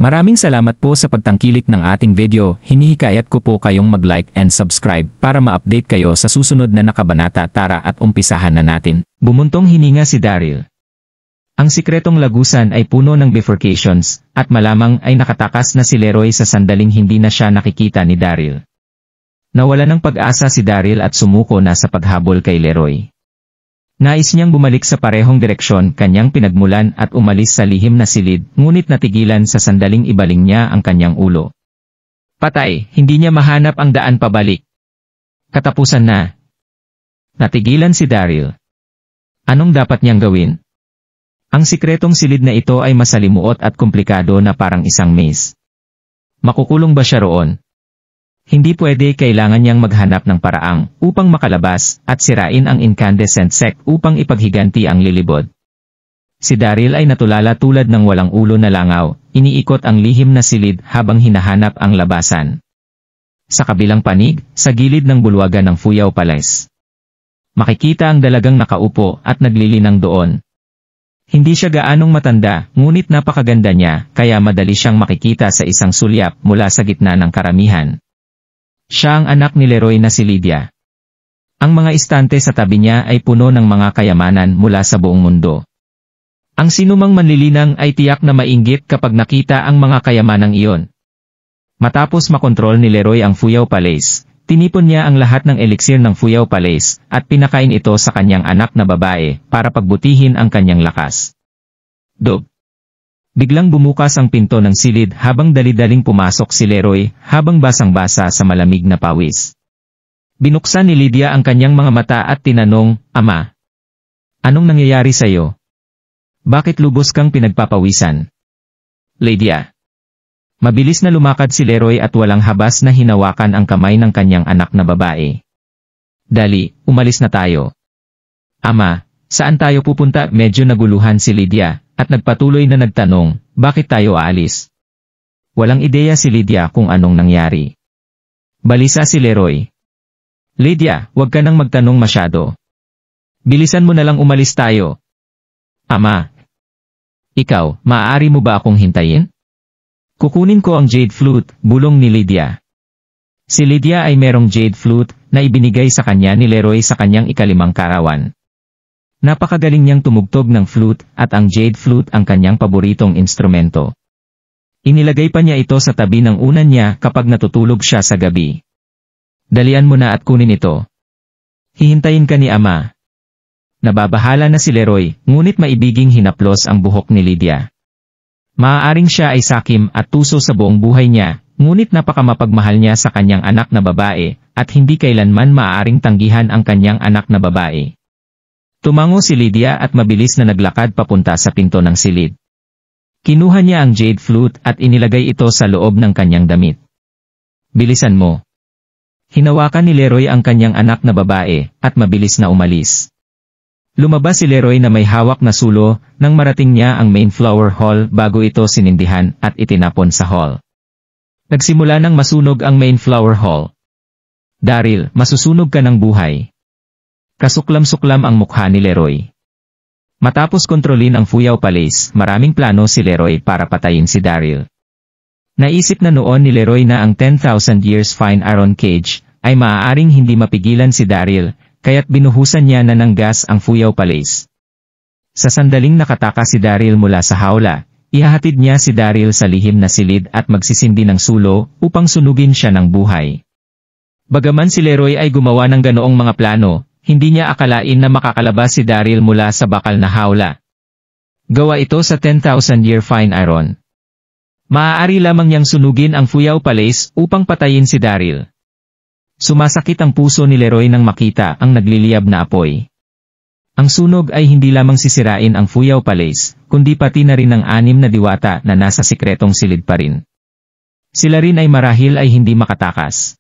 Maraming salamat po sa pagtangkilik ng ating video. Hinihikayat ko po kayong mag-like and subscribe para ma-update kayo sa susunod na nakabanata. Tara at umpisahan na natin. Bumuntong hininga si Daryl. Ang sikretong lagusan ay puno ng bifurcations, at malamang ay nakatakas na si Leroy sa sandaling hindi na siya nakikita ni Daryl. Nawala ng pag-asa si Daryl at sumuko na sa paghabol kay Leroy. Nais niyang bumalik sa parehong direksyon kanyang pinagmulan at umalis sa lihim na silid, ngunit natigilan sa sandaling ibaling niya ang kanyang ulo. Patay, hindi niya mahanap ang daan pabalik. Katapusan na. Natigilan si Daryl. Anong dapat niyang gawin? Ang sikretong silid na ito ay masalimuot at komplikado na parang isang maze. Makukulong ba siya roon? Hindi pwede, kailangan niyang maghanap ng paraang upang makalabas at sirain ang incandescent sect upang ipaghiganti ang lilibod. Si Daryl ay natulala tulad ng walang ulo na langaw, iniikot ang lihim na silid habang hinahanap ang labasan. Sa kabilang panig, sa gilid ng bulwagan ng Fuyao Palace, makikita ang dalagang nakaupo at naglilinang doon. Hindi siya gaanong matanda, ngunit napakaganda niya, kaya madali siyang makikita sa isang sulyap mula sa gitna ng karamihan. Siya ang anak ni Leroy na si Lydia. Ang mga istante sa tabi niya ay puno ng mga kayamanan mula sa buong mundo. Ang sinumang manlilinang ay tiyak na mainggit kapag nakita ang mga kayamanang iyon. Matapos makontrol ni Leroy ang Fuyao Palace, tinipon niya ang lahat ng eliksir ng Fuyao Palace at pinakain ito sa kanyang anak na babae para pagbutihin ang kanyang lakas. Dog. Biglang bumukas ang pinto ng silid habang dali-daling pumasok si Leroy habang basang-basa sa malamig na pawis. Binuksan ni Lydia ang kanyang mga mata at tinanong, "Ama, anong nangyayari sa iyo? Bakit lubos kang pinagpapawisan?" Lydia. Mabilis na lumakad si Leroy at walang habas na hinawakan ang kamay ng kanyang anak na babae. "Dali, umalis na tayo." "Ama, saan tayo pupunta?" Medyo naguluhan si Lydia, at nagpatuloy na nagtanong, "Bakit tayo aalis?" Walang ideya si Lydia kung anong nangyari. Balisa si Leroy. "Lydia, huwag ka nang magtanong masyado. Bilisan mo na lang, umalis tayo." "Ama, ikaw, maaari mo ba akong hintayin? Kukunin ko ang jade flute," bulong ni Lydia. Si Lydia ay merong jade flute na ibinigay sa kanya ni Leroy sa kanyang ika-5 karawan. Napakagaling niyang tumugtog ng flute at ang jade flute ang kanyang paboritong instrumento. Inilagay pa niya ito sa tabi ng unan niya kapag natutulog siya sa gabi. "Dalian mo na at kunin ito. Hihintayin ka ni Ama." Nababahala na si Leroy, ngunit maibiging hinaplos ang buhok ni Lydia. Maaaring siya ay sakim at tuso sa buong buhay niya, ngunit napakamapagmahal niya sa kanyang anak na babae, at hindi kailanman maaaring tanggihan ang kanyang anak na babae. Tumango si Lydia at mabilis na naglakad papunta sa pinto ng silid. Kinuha niya ang jade flute at inilagay ito sa loob ng kanyang damit. "Bilisan mo." Hinawakan ni Leroy ang kanyang anak na babae, at mabilis na umalis. Lumabas si Leroy na may hawak na sulo, nang marating niya ang main flower hall bago ito sinindihan at itinapon sa hall. Nagsimula nang masunog ang main flower hall. "Daryl, masusunog ka ng buhay." Kasuklam-suklam ang mukha ni Leroy. Matapos kontrolin ang Fuyao Palace, maraming plano si Leroy para patayin si Daryl. Naisip na noon ni Leroy na ang 10,000 years fine iron cage ay maaaring hindi mapigilan si Daryl, kaya't binuhusan niya na ng gas ang Fuyao Palace. Sa sandaling nakatakas si Daryl mula sa hawla, ihahatid niya si Daryl sa lihim na silid at magsisindi ng sulo upang sunugin siya ng buhay. Bagaman si Leroy ay gumawa ng ganoong mga plano, hindi niya akalain na makakalabas si Daryl mula sa bakal na hawla. Gawa ito sa 10,000-year fine iron. Maaari lamang niyang sunugin ang Fuyao Palace upang patayin si Daryl. Sumasakit ang puso ni Leroy nang makita ang nagliliyab na apoy. Ang sunog ay hindi lamang sisirain ang Fuyao Palace, kundi pati na rin ang 6 na diwata na nasa sikretong silid pa rin. Sila rin ay marahil ay hindi makatakas.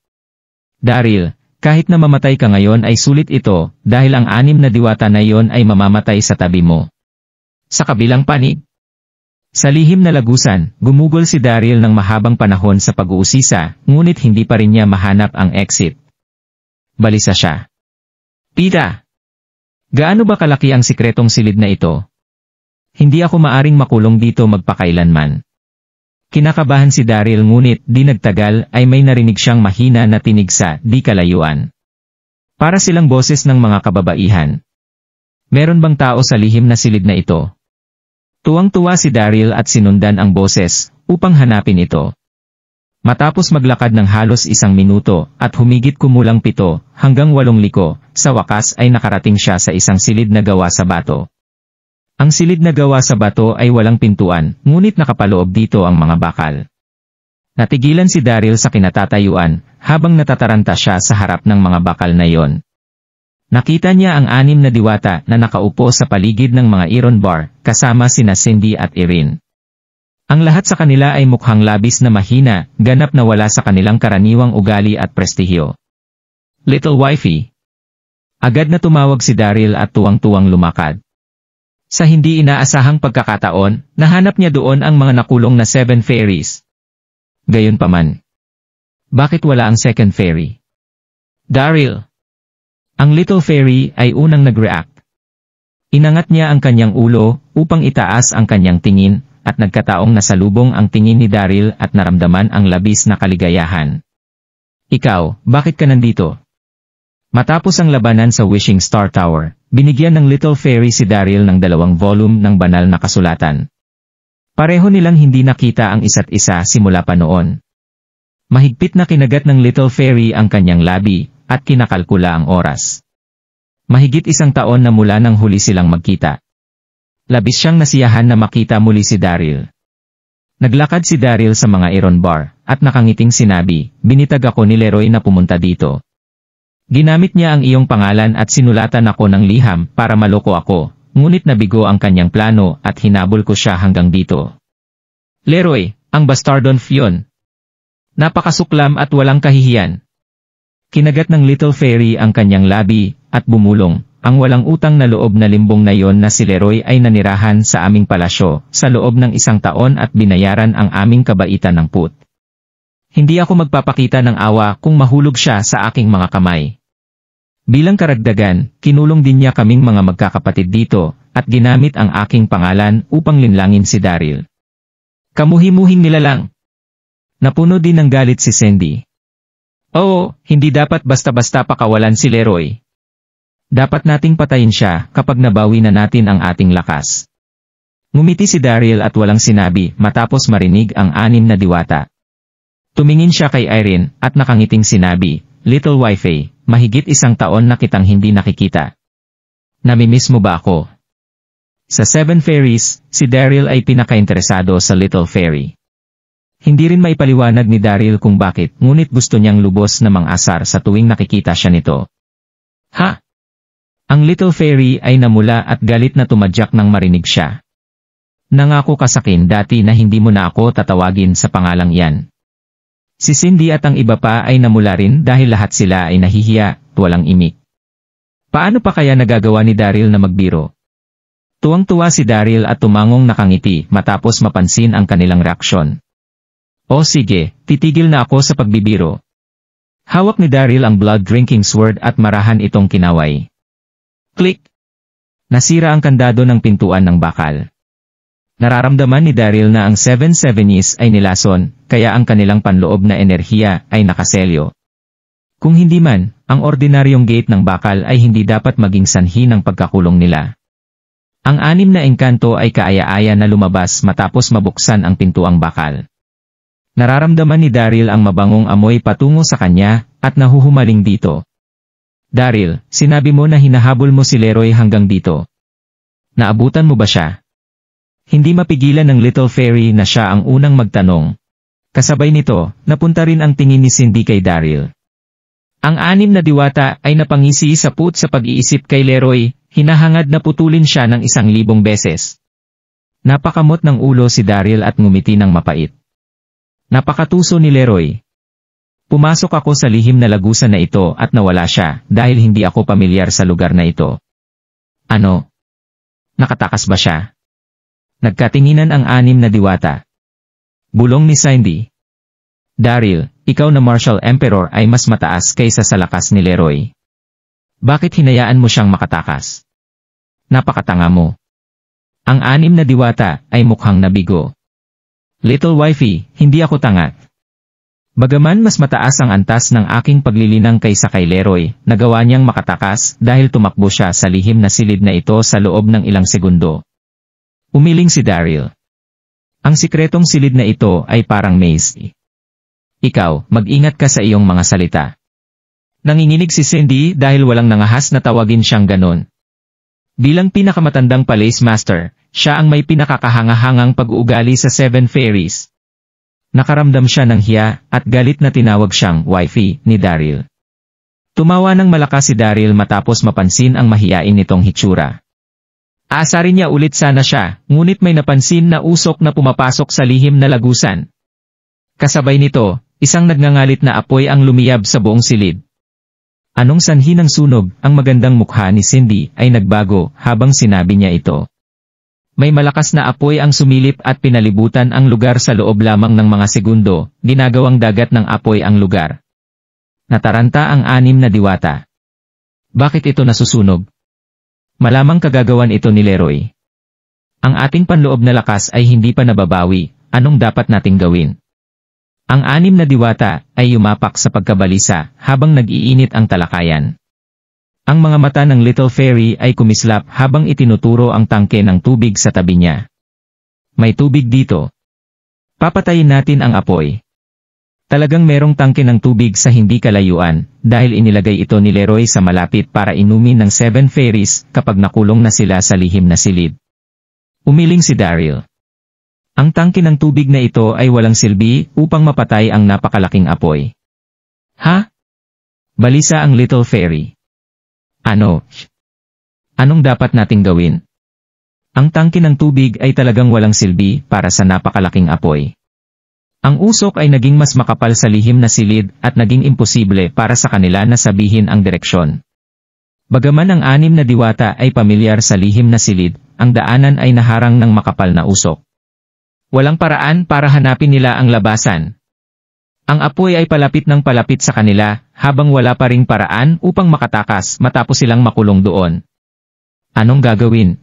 "Daryl, kahit na mamatay ka ngayon ay sulit ito, dahil ang 6 na diwata na iyon ay mamamatay sa tabi mo." Sa kabilang panig, sa lihim na lagusan, gumugol si Daryl ng mahabang panahon sa pag-uusisa, ngunit hindi pa rin niya mahanap ang exit. Balisa siya. "Pita! Gaano ba kalaki ang sikretong silid na ito? Hindi ako maaring makulong dito magpakailanman. Kinakabahan si Daryl ngunit di nagtagal ay may narinig siyang mahina na tinig sa di kalayuan. Para silang boses ng mga kababaihan. Meron bang tao sa lihim na silid na ito? Tuwang-tuwa si Daryl at sinundan ang boses upang hanapin ito. Matapos maglakad ng halos 1 minuto at humigit kumulang 7 hanggang 8 liko, sa wakas ay nakarating siya sa isang silid na gawa sa bato. Ang silid na gawa sa bato ay walang pintuan, ngunit nakapaloob dito ang mga bakal. Natigilan si Daryl sa kinatatayuan, habang natataranta siya sa harap ng mga bakal na yon. Nakita niya ang 6 na diwata na nakaupo sa paligid ng mga iron bar, kasama sina Cindy at Erin. Ang lahat sa kanila ay mukhang labis na mahina, ganap na wala sa kanilang karaniwang ugali at prestihyo. Little wifey. Agad na tumawag si Daryl at tuwang-tuwang lumakad. Sa hindi inaasahang pagkakataon, nahanap niya doon ang mga nakulong na 7 fairies. Gayunpaman. Bakit wala ang second fairy? Daryl. Ang little fairy ay unang nag-react. Inangat niya ang kanyang ulo upang itaas ang kanyang tingin at nagkataong nasalubong ang tingin ni Daryl at naramdaman ang labis na kaligayahan. Ikaw, bakit ka nandito? Matapos ang labanan sa Wishing Star Tower, binigyan ng Little Fairy si Daryl ng 2 volume ng banal na kasulatan. Pareho nilang hindi nakita ang isa't isa simula pa noon. Mahigpit na kinagat ng Little Fairy ang kanyang labi, at kinakalkula ang oras. Mahigit 1 taon na mula nang huli silang magkita. Labis siyang nasiyahan na makita muli si Daryl. Naglakad si Daryl sa mga iron bar, at nakangiting sinabi, binitag ako ni Leroy na pumunta dito. Ginamit niya ang iyong pangalan at sinulatan ako ng liham para maloko ako, ngunit nabigo ang kanyang plano at hinabol ko siya hanggang dito. Leroy, ang bastardon yun. Napakasuklam at walang kahihiyan. Kinagat ng Little Fairy ang kanyang labi, at bumulong, ang walang utang na loob na limbong na yon na si Leroy ay nanirahan sa aming palasyo, sa loob ng 1 taon at binayaran ang aming kabaitan ng put. Hindi ako magpapakita ng awa kung mahulog siya sa aking mga kamay. Bilang karagdagan, kinulong din niya kaming mga magkakapatid dito, at ginamit ang aking pangalan upang linlangin si Daryl. Kamuhimuhing nilalang. Napuno din ng galit si Cindy. Oo, hindi dapat basta-basta pakawalan si Leroy. Dapat nating patayin siya kapag nabawi na natin ang ating lakas. Ngumiti si Daryl at walang sinabi matapos marinig ang 6 na diwata. Tumingin siya kay Irene at nakangiting sinabi, Little wifey, mahigit 1 taon na kitang hindi nakikita. Namimiss mo ba ako? Sa 7 fairies, si Daryl ay pinakainteresado sa Little Fairy. Hindi rin maipaliwanag ni Daryl kung bakit, ngunit gusto niyang lubos na mang-asar sa tuwing nakikita siya nito. Ha? Ang Little Fairy ay namula at galit na tumadyak nang marinig siya. Nangako ka sakin dati na hindi mo na ako tatawagin sa pangalang yan. Si Cindy at ang iba pa ay namula rin dahil lahat sila ay nahihiya at walang imik. Paano pa kaya nagagawa ni Daryl na magbiro? Tuwang-tuwa si Daryl at tumangong nakangiti matapos mapansin ang kanilang reaksyon. O sige, titigil na ako sa pagbibiro. Hawak ni Daryl ang blood-drinking sword at marahan itong kinaway. Click! Nasira ang kandado ng pintuan ng bakal. Nararamdaman ni Daryl na ang 7 Seventies ay nilason, kaya ang kanilang panloob na enerhiya ay nakaselyo. Kung hindi man, ang ordinaryong gate ng bakal ay hindi dapat maging sanhi ng pagkakulong nila. Ang 6 na engkanto ay kaaya-aya na lumabas matapos mabuksan ang pintuang bakal. Nararamdaman ni Daryl ang mabangong amoy patungo sa kanya, at nahuhumaling dito. Daryl, sinabi mo na hinahabol mo si Leroy hanggang dito. Naabutan mo ba siya? Hindi mapigilan ng Little Fairy na siya ang unang magtanong. Kasabay nito, napunta rin ang tingin ni Cindy kay Daryl. Ang 6 na diwata ay napangisi sa put sa pag-iisip kay Leroy, hinahangad na putulin siya ng 1,000 beses. Napakamot ng ulo si Daryl at ngumiti ng mapait. Napakatuso ni Leroy. Pumasok ako sa lihim na lagusan na ito at nawala siya dahil hindi ako pamilyar sa lugar na ito. Ano? Nakatakas ba siya? Nagkatinginan ang 6 na diwata. Bulong ni Cindy. Daryl, ikaw na Martial Emperor ay mas mataas kaysa sa lakas ni Leroy. Bakit hinayaan mo siyang makatakas? Napakatanga mo. Ang 6 na diwata ay mukhang nabigo. Little wifey, hindi ako tanga. Bagaman mas mataas ang antas ng aking paglilinang kaysa kay Leroy, nagawa niyang makatakas dahil tumakbo siya sa lihim na silid na ito sa loob ng ilang segundo. Umiling si Daryl. Ang sikretong silid na ito ay parang maze. Ikaw, mag-ingat ka sa iyong mga salita. Nanginginig si Cindy dahil walang nangahas na tawagin siyang ganon. Bilang pinakamatandang Palace Master, siya ang may pinakakahangahangang pag-uugali sa Seven Fairies. Nakaramdam siya ng hiya at galit na tinawag siyang wifey ni Daryl. Tumawa ng malakas si Daryl matapos mapansin ang mahiyain nitong hitsura. Aasarin niya ulit sana siya, ngunit may napansin na usok na pumapasok sa lihim na lagusan. Kasabay nito, isang nagngangalit na apoy ang lumiyab sa buong silid. Anong sanhi ng sunog, ang magandang mukha ni Cindy ay nagbago habang sinabi niya ito. May malakas na apoy ang sumilip at pinalibutan ang lugar sa loob lamang ng mga segundo, ginagawang dagat ng apoy ang lugar. Nataranta ang 6 na diwata. Bakit ito nasusunog? Malamang kagagawan ito ni Leroy. Ang ating panloob na lakas ay hindi pa nababawi, anong dapat nating gawin? Ang 6 na diwata ay yumapak sa pagkabalisa habang nag-iinit ang talakayan. Ang mga mata ng Little Fairy ay kumislap habang itinuturo ang tangke ng tubig sa tabi niya. May tubig dito. Papatayin natin ang apoy. Talagang merong tangke ng tubig sa hindi kalayuan, dahil inilagay ito ni Leroy sa malapit para inumin ng 7 fairies kapag nakulong na sila sa lihim na silid. Umiling si Daryl. Ang tangke ng tubig na ito ay walang silbi upang mapatay ang napakalaking apoy. Ha? Balisa ang Little Fairy. Ano? Anong dapat nating gawin? Ang tangke ng tubig ay talagang walang silbi para sa napakalaking apoy. Ang usok ay naging mas makapal sa lihim na silid at naging imposible para sa kanila na sabihin ang direksyon. Bagaman ang 6 na diwata ay pamilyar sa lihim na silid, ang daanan ay naharang ng makapal na usok. Walang paraan para hanapin nila ang labasan. Ang apoy ay palapit ng palapit sa kanila, habang wala pa ring paraan upang makatakas matapos silang makulong doon. Anong gagawin?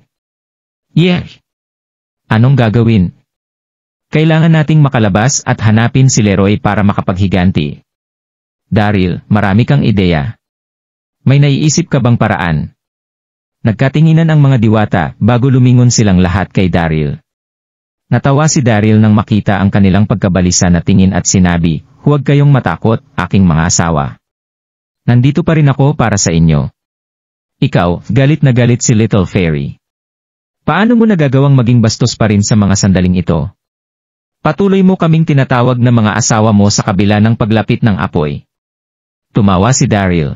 Anong gagawin? Kailangan nating makalabas at hanapin si Leroy para makapaghiganti. Daryl, marami kang ideya. May naiisip ka bang paraan? Nagkatinginan ang mga diwata bago lumingon silang lahat kay Daryl. Natawa si Daryl nang makita ang kanilang pagkabalisa na tingin at sinabi, "Huwag kayong matakot, aking mga asawa. Nandito pa rin ako para sa inyo." Ikaw, galit na galit si Little Fairy. Paano mo nagagawang maging bastos pa rin sa mga sandaling ito? Patuloy mo kaming tinatawag na mga asawa mo sa kabila ng paglapit ng apoy. Tumawa si Daryl.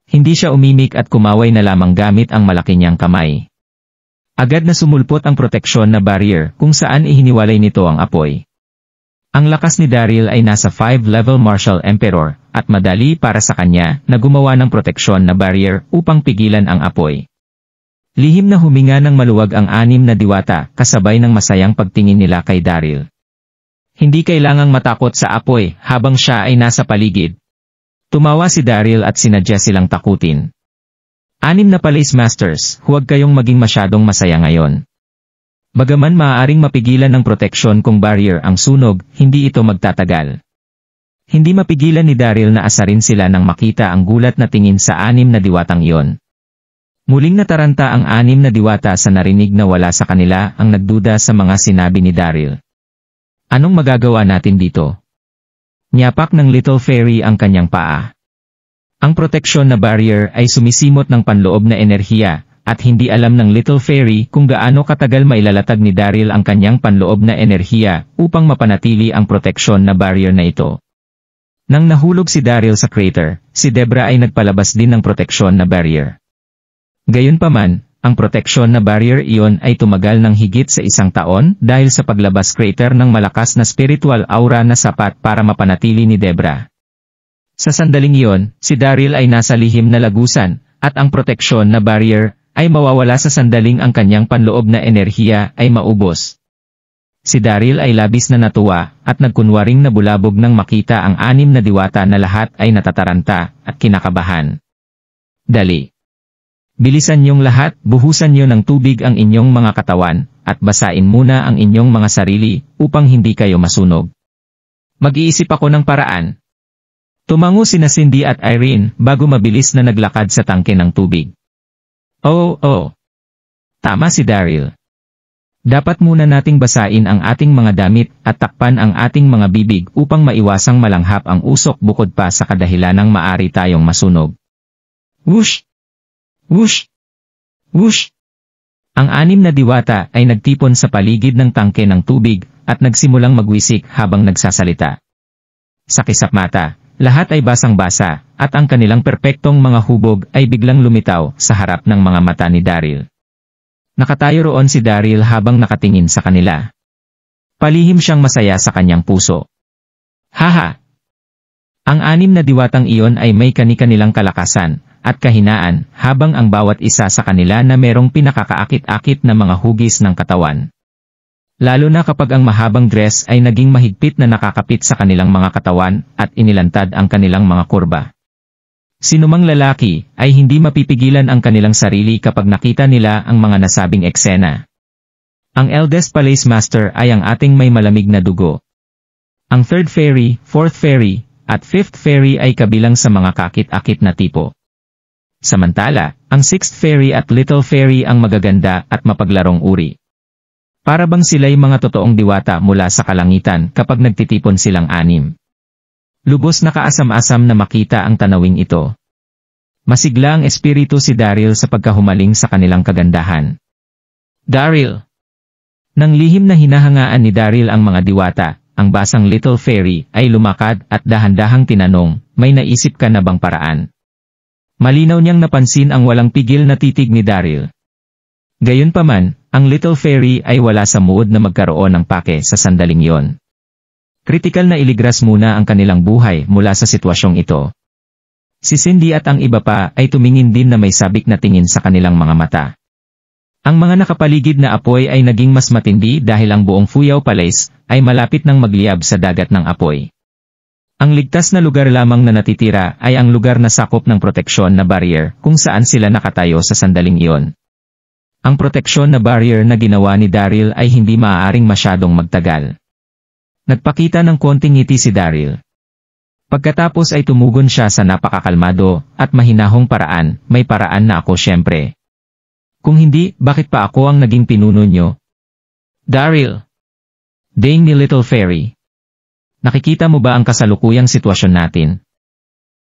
Hindi siya umimik at kumaway na lamang gamit ang malaki niyang kamay. Agad na sumulpot ang proteksyon na barrier kung saan ihiniwalay nito ang apoy. Ang lakas ni Daryl ay nasa 5-level Martial Emperor at madali para sa kanya na gumawa ng proteksyon na barrier upang pigilan ang apoy. Lihim na huminga ng maluwag ang 6 na diwata kasabay ng masayang pagtingin nila kay Daryl. Hindi kailangang matakot sa apoy habang siya ay nasa paligid. Tumawa si Daryl at sinadya silang takutin. 6 na Palace Masters, huwag kayong maging masyadong masaya ngayon. Bagaman maaaring mapigilan ng proteksyon kung barrier ang sunog, hindi ito magtatagal. Hindi mapigilan ni Daryl na asarin sila nang makita ang gulat na tingin sa 6 na diwatang iyon. Muling nataranta ang 6 na diwata sa narinig na wala sa kanila ang nagduda sa mga sinabi ni Daryl. Anong magagawa natin dito? Niyapak ng Little Fairy ang kanyang paa. Ang proteksyon na barrier ay sumisimot ng panloob na enerhiya, at hindi alam ng Little Fairy kung gaano katagal mailalatag ni Daryl ang kanyang panloob na enerhiya upang mapanatili ang proteksyon na barrier na ito. Nang nahulog si Daryl sa crater, si Debra ay nagpalabas din ng proteksyon na barrier. Gayunpaman, ang proteksyon na barrier iyon ay tumagal ng higit sa 1 taon dahil sa paglabas crater ng malakas na spiritual aura na sapat para mapanatili ni Debra. Sa sandaling iyon, si Daryl ay nasa lihim na lagusan, at ang proteksyon na barrier ay mawawala sa sandaling ang kanyang panloob na enerhiya ay maubos. Si Daryl ay labis na natuwa at nagkunwaring nabulabog nang makita ang 6 na diwata na lahat ay natataranta at kinakabahan. Dali! Bilisan niyong lahat, buhusan niyo ng tubig ang inyong mga katawan, at basain muna ang inyong mga sarili upang hindi kayo masunog. Mag-iisip ako ng paraan. Tumango sina Cindy at Irene bago mabilis na naglakad sa tangke ng tubig. Oh. Tama si Daryl. Dapat muna nating basain ang ating mga damit at takpan ang ating mga bibig upang maiwasang malanghap ang usok bukod pa sa kadahilanang maari tayong masunog. Whoosh! Whoosh! Whoosh! Ang 6 na diwata ay nagtipon sa paligid ng tangke ng tubig at nagsimulang magwisik habang nagsasalita. Sa kisap mata, lahat ay basang-basa at ang kanilang perpektong mga hubog ay biglang lumitaw sa harap ng mga mata ni Daryl. Nakatayo roon si Daryl habang nakatingin sa kanila. Palihim siyang masaya sa kanyang puso. Haha! Ang 6 na diwatang iyon ay may kani-kanilang kalakasan at kahinaan habang ang bawat isa sa kanila na merong pinakakaakit-akit na mga hugis ng katawan. Lalo na kapag ang mahabang dress ay naging mahigpit na nakakapit sa kanilang mga katawan at inilantad ang kanilang mga kurba. Sinumang lalaki ay hindi mapipigilan ang kanilang sarili kapag nakita nila ang mga nasabing eksena. Ang eldest Palace Master ay ang ating may malamig na dugo. Ang 3rd Fairy, 4th Fairy, at 5th Fairy ay kabilang sa mga kakit-akit na tipo. Samantala, ang 6th Fairy at Little Fairy ang magaganda at mapaglarong uri. Para bang sila'y mga totoong diwata mula sa kalangitan kapag nagtitipon silang 6. Lubos na kaasam-asam na makita ang tanawing ito. Masigla ang espiritu si Daryl sa pagkahumaling sa kanilang kagandahan. Daryl! Nang lihim na hinahangaan ni Daryl ang mga diwata, ang basang Little Fairy ay lumakad at dahan-dahang tinanong, may naisip ka na bang paraan? Malinaw niyang napansin ang walang pigil na titig ni Daryl. Gayunpaman, ang Little Fairy ay wala sa mood na magkaroon ng pake sa sandaling yon. Kritikal na iligras muna ang kanilang buhay mula sa sitwasyong ito. Si Cindy at ang iba pa ay tumingin din na may sabik na tingin sa kanilang mga mata. Ang mga nakapaligid na apoy ay naging mas matindi dahil ang buong Fuyao Palace ay malapit nang magliyab sa dagat ng apoy. Ang ligtas na lugar lamang na natitira ay ang lugar na sakop ng proteksyon na barrier kung saan sila nakatayo sa sandaling iyon. Ang proteksyon na barrier na ginawa ni Daryl ay hindi maaaring masyadong magtagal. Nagpakita ng konting ngiti si Daryl. Pagkatapos ay tumugon siya sa napakakalmado at mahinahong paraan, may paraan na ako syempre. Kung hindi, bakit pa ako ang naging pinuno nyo? Daryl! Ding ni Little Fairy. Nakikita mo ba ang kasalukuyang sitwasyon natin?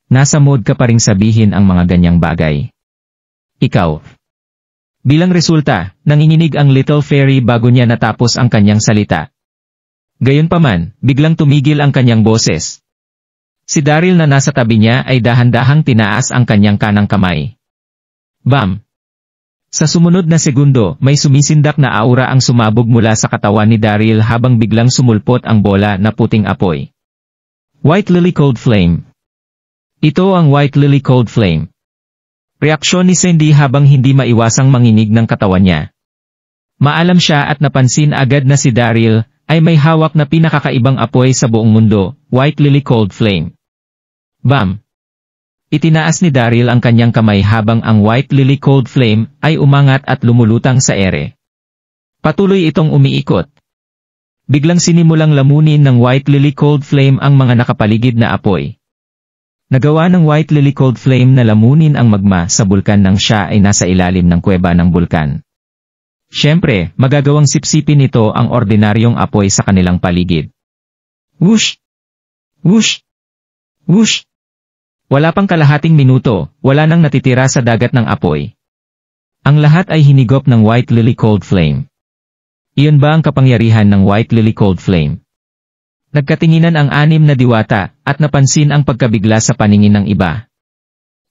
Nasa mood ka pa ring sabihin ang mga ganyang bagay. Ikaw. Bilang resulta, nanginginig ang Little Fairy bago niya natapos ang kanyang salita. Gayunpaman, biglang tumigil ang kanyang boses. Si Daryl na nasa tabi niya ay dahan-dahang tinaas ang kanyang kanang kamay. Bam! Sa sumunod na segundo, may sumisindak na aura ang sumabog mula sa katawan ni Daryl habang biglang sumulpot ang bola na puting apoy. White Lily Cold Flame. Ito ang White Lily Cold Flame. Reaksyon ni Cindy habang hindi maiwasang manginig ng katawan niya. Maalam siya at napansin agad na si Daryl ay may hawak na pinakakaibang apoy sa buong mundo, White Lily Cold Flame. Bam! Itinaas ni Daryl ang kanyang kamay habang ang White Lily Cold Flame ay umangat at lumulutang sa ere. Patuloy itong umiikot. Biglang sinimulang lamunin ng White Lily Cold Flame ang mga nakapaligid na apoy. Nagawa ng White Lily Cold Flame na lamunin ang magma sa bulkan nang siya ay nasa ilalim ng kuweba ng bulkan. Siyempre, magagawang sipsipin nito ang ordinaryong apoy sa kanilang paligid. Whoosh! Whoosh! Whoosh! Wala pang kalahating minuto, wala nang natitira sa dagat ng apoy. Ang lahat ay hinigop ng White Lily Cold Flame. Iyon ba ang kapangyarihan ng White Lily Cold Flame? Nagkatinginan ang 6 na diwata at napansin ang pagkabigla sa paningin ng iba.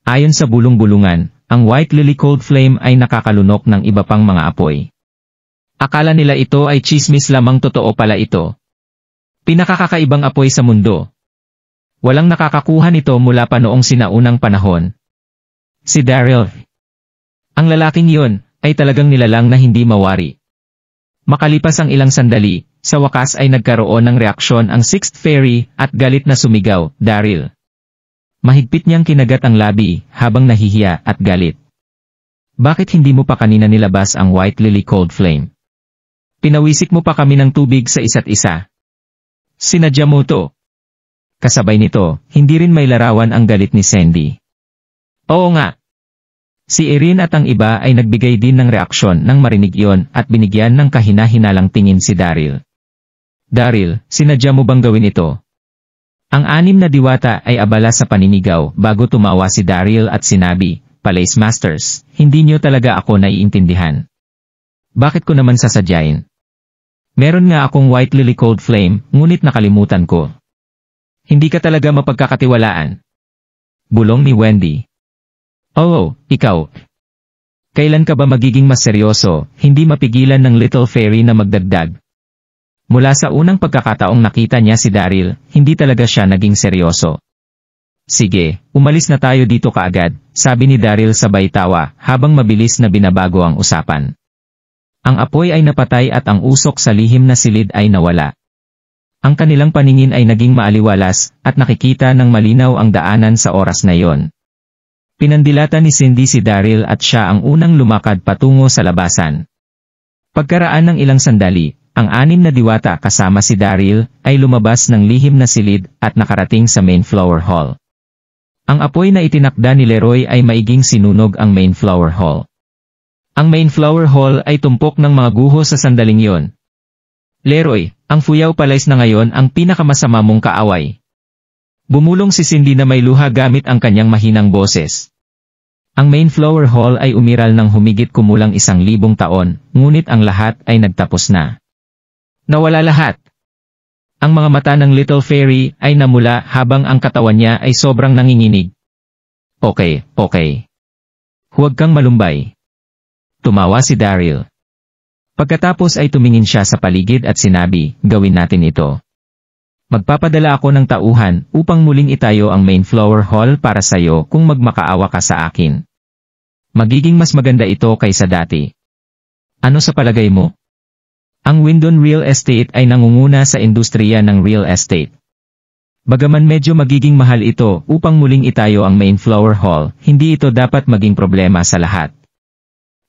Ayon sa bulong-bulungan, ang White Lily Cold Flame ay nakakalunok ng iba pang mga apoy. Akala nila ito ay chismis lamang, totoo pala ito. Pinakakakaibang apoy sa mundo. Walang nakakakuha nito mula pa noong sinaunang panahon. Si Daryl. Ang lalaking iyon ay talagang nilalang na hindi mawari. Makalipas ang ilang sandali, sa wakas ay nagkaroon ng reaksyon ang 6th Fairy at galit na sumigaw, Daryl. Mahigpit niyang kinagat ang labi habang nahihiya at galit. Bakit hindi mo pa kanina nilabas ang White Lily Cold Flame? Pinawisik mo pa kami ng tubig sa isa't isa. Sinadya mo to. Kasabay nito, hindi rin may larawan ang galit ni Sandy. Oo nga. Si Erin at ang iba ay nagbigay din ng reaksyon nang marinig iyon at binigyan ng kahina-hinalang tingin si Daryl. Daryl, sinadya mo bang gawin ito? Ang anim na diwata ay abala sa paninigaw bago tumawa si Daryl at sinabi, Palace Masters, hindi niyo talaga ako naiintindihan. Bakit ko naman sasadyain? Meron nga akong White Lily Cold Flame, ngunit nakalimutan ko. Hindi ka talaga mapagkakatiwalaan. Bulong ni Wendy. Oo, ikaw. Kailan ka ba magiging mas seryoso, hindi mapigilan ng Little Fairy na magdagdag? Mula sa unang pagkakataong nakita niya si Daryl, hindi talaga siya naging seryoso. Sige, umalis na tayo dito kaagad, sabi ni Daryl sabay tawa, habang mabilis na binabago ang usapan. Ang apoy ay napatay at ang usok sa lihim na silid ay nawala. Ang kanilang paningin ay naging maaliwalas, at nakikita ng malinaw ang daanan sa oras na iyon. Pinandilata ni Cindy si Daryl at siya ang unang lumakad patungo sa labasan. Pagkaraan ng ilang sandali, ang anim na diwata kasama si Daryl ay lumabas ng lihim na silid at nakarating sa main flower hall. Ang apoy na itinakda ni Leroy ay maiging sinunog ang main flower hall. Ang main flower hall ay tumpok ng mga guho sa sandaling iyon. Leroy, ang Fuyaw Palace na ngayon ang pinakamasama mong kaaway. Bumulong si Cindy na may luha gamit ang kanyang mahinang boses. Ang main flower hall ay umiral ng humigit kumulang 1,000 taon, ngunit ang lahat ay nagtapos na. Nawala lahat. Ang mga mata ng Little Fairy ay namula habang ang katawan niya ay sobrang nanginginig. Okay. Huwag kang malumbay. Tumawa si Daryl. Pagkatapos ay tumingin siya sa paligid at sinabi, gawin natin ito. Magpapadala ako ng tauhan upang muling itayo ang main flower hall para sa'yo kung magmakaawa ka sa akin. Magiging mas maganda ito kaysa dati. Ano sa palagay mo? Ang Windon Real Estate ay nangunguna sa industriya ng real estate. Bagaman medyo magiging mahal ito upang muling itayo ang main flower hall, hindi ito dapat maging problema sa lahat.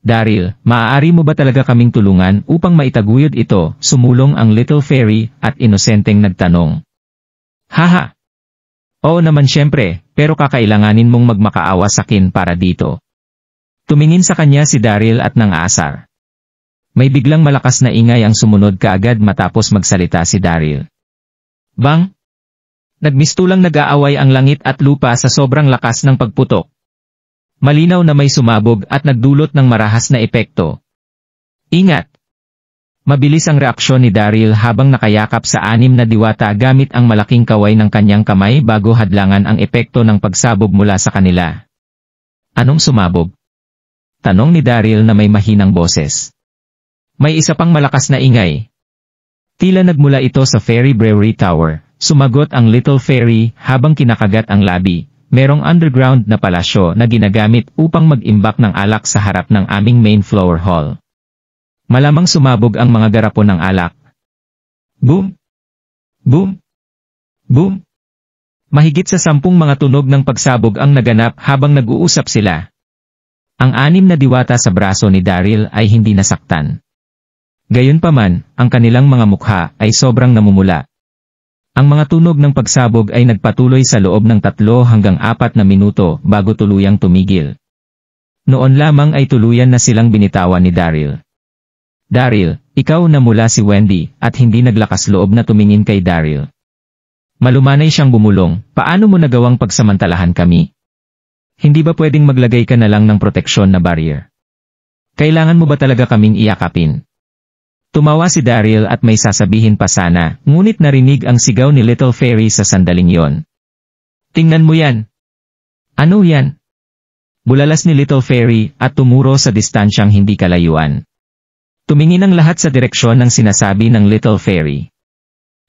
Daryl, maaari mo ba talaga kaming tulungan upang maitaguyod ito? Sumulong ang Little Fairy at inosenteng nagtanong. Haha! Oo naman syempre, pero kakailanganin mong magmakaawa sakin para dito. Tumingin sa kanya si Daryl at nang-aasar. May biglang malakas na ingay ang sumunod kaagad matapos magsalita si Daryl. Bang! Nagmistulang nag-aaway ang langit at lupa sa sobrang lakas ng pagputok. Malinaw na may sumabog at nagdulot ng marahas na epekto. Ingat! Mabilis ang reaksyon ni Daryl habang nakayakap sa anim na diwata gamit ang malaking kaway ng kanyang kamay bago hadlangan ang epekto ng pagsabog mula sa kanila. Anong sumabog? Tanong ni Daryl na may mahinang boses. May isa pang malakas na ingay. Tila nagmula ito sa Fairy Brewery Tower, sumagot ang Little Fairy habang kinakagat ang labi. Merong underground na palasyo na ginagamit upang mag-imbak ng alak sa harap ng aming main flower hall. Malamang sumabog ang mga garapon ng alak. Boom! Boom! Boom! Mahigit sa 10 mga tunog ng pagsabog ang naganap habang nag-uusap sila. Ang anim na diwata sa braso ni Daryl ay hindi nasaktan. Gayunpaman, ang kanilang mga mukha ay sobrang namumula. Ang mga tunog ng pagsabog ay nagpatuloy sa loob ng 3 hanggang 4 na minuto bago tuluyang tumigil. Noon lamang ay tuluyan na silang binitawan ni Daryl. Daryl, ikaw na mula si Wendy at hindi naglakas loob na tumingin kay Daryl. Malumanay siyang bumulong, paano mo nagawang pagsamantalahan kami? Hindi ba pwedeng maglagay ka na lang ng proteksyon na barrier? Kailangan mo ba talaga kaming iyakapin? Tumawa si Daryl at may sasabihin pa sana, ngunit narinig ang sigaw ni Little Fairy sa sandaling yon. Tingnan mo yan! Ano yan? Bulalas ni Little Fairy at tumuro sa distansyang hindi kalayuan. Tumingin ang lahat sa direksyon ng sinasabi ng Little Fairy.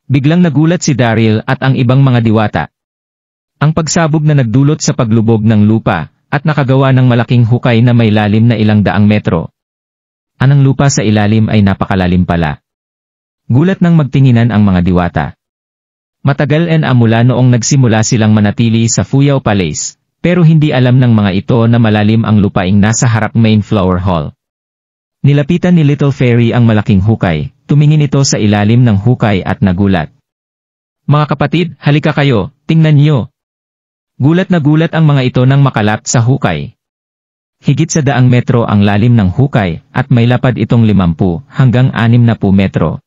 Biglang nagulat si Daryl at ang ibang mga diwata. Ang pagsabog na nagdulot sa paglubog ng lupa at nakagawa ng malaking hukay na may lalim na 100 metro. Ang lupa sa ilalim ay napakalalim pala. Gulat nang magtinginan ang mga diwata. Matagal mula noong nagsimula silang manatili sa Fuyaw Palace, pero hindi alam ng mga ito na malalim ang lupaing nasa harap main flower hall. Nilapitan ni Little Fairy ang malaking hukay, tumingin ito sa ilalim ng hukay at nagulat. Mga kapatid, halika kayo, tingnan niyo. Gulat na gulat ang mga ito nang makalap sa hukay. Higit sa 100 metro ang lalim ng hukay at may lapad itong 50 hanggang 60 metro.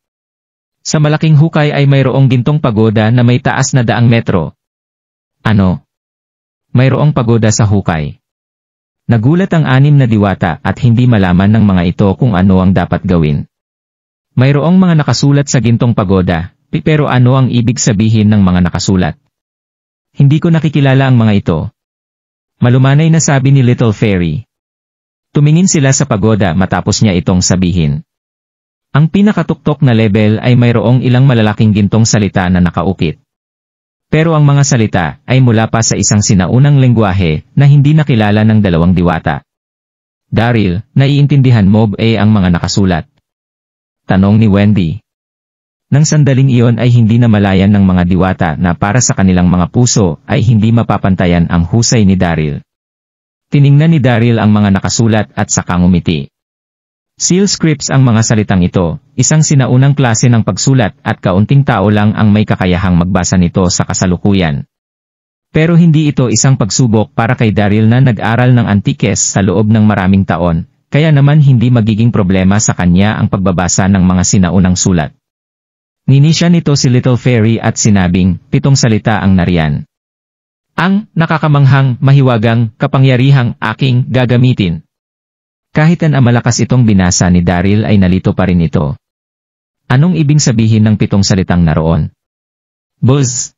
Sa malaking hukay ay mayroong gintong pagoda na may taas na 100 metro. Ano? Mayroong pagoda sa hukay. Nagulat ang 6 na diwata at hindi malaman ng mga ito kung ano ang dapat gawin. Mayroong mga nakasulat sa gintong pagoda, pero ano ang ibig sabihin ng mga nakasulat? Hindi ko nakikilala ang mga ito. Malumanay na sabi ni Little Fairy. Tumingin sila sa pagoda matapos niya itong sabihin. Ang pinakatuktok na level ay mayroong ilang malalaking gintong salita na nakaukit. Pero ang mga salita ay mula pa sa isang sinaunang lengguwahe na hindi nakilala ng 2 diwata. Daryl, naiintindihan mo ba ang mga nakasulat? Tanong ni Wendy. Nang sandaling iyon ay hindi na malayan ng mga diwata na para sa kanilang mga puso ay hindi mapapantayan ang husay ni Daryl. Tiningnan ni Daryl ang mga nakasulat at saka ngumiti. Seal scripts ang mga salitang ito, isang sinaunang klase ng pagsulat at kaunting tao lang ang may kakayahang magbasa nito sa kasalukuyan. Pero hindi ito isang pagsubok para kay Daryl na nag-aral ng Antikes sa loob ng maraming taon, kaya naman hindi magiging problema sa kanya ang pagbabasa ng mga sinaunang sulat. Ninisya nito si Little Fairy at sinabing, 7 salita ang nariyan. Ang nakakamanghang, mahiwagang, kapangyarihang aking gagamitin. Kahit na malakas itong binasa ni Daryl ay nalito pa rin ito. Anong ibig sabihin ng 7 salitang naroon? Buzz!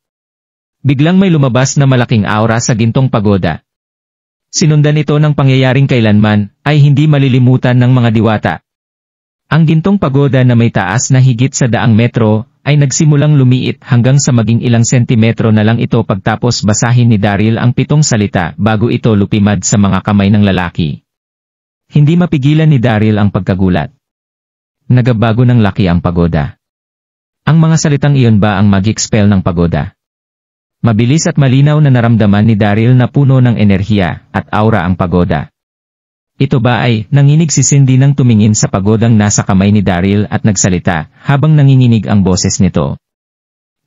Biglang may lumabas na malaking aura sa gintong pagoda. Sinundan ito ng pangyayaring kailanman ay hindi malilimutan ng mga diwata. Ang gintong pagoda na may taas na higit sa 100 metro ay nagsimulang lumiit hanggang sa maging ilang sentimetro na lang ito pagtapos basahin ni Daryl ang 7 salita bago ito lupimad sa mga kamay ng lalaki. Hindi mapigilan ni Daryl ang pagkagulat. Nagabago ng laki ang pagoda. Ang mga salitang iyon ba ang magic spell ng pagoda? Mabilis at malinaw na naramdaman ni Daryl na puno ng enerhiya at aura ang pagoda. Ito ba ay, nanginig si Cindy nang tumingin sa pagodang nasa kamay ni Daryl at nagsalita habang nanginginig ang boses nito.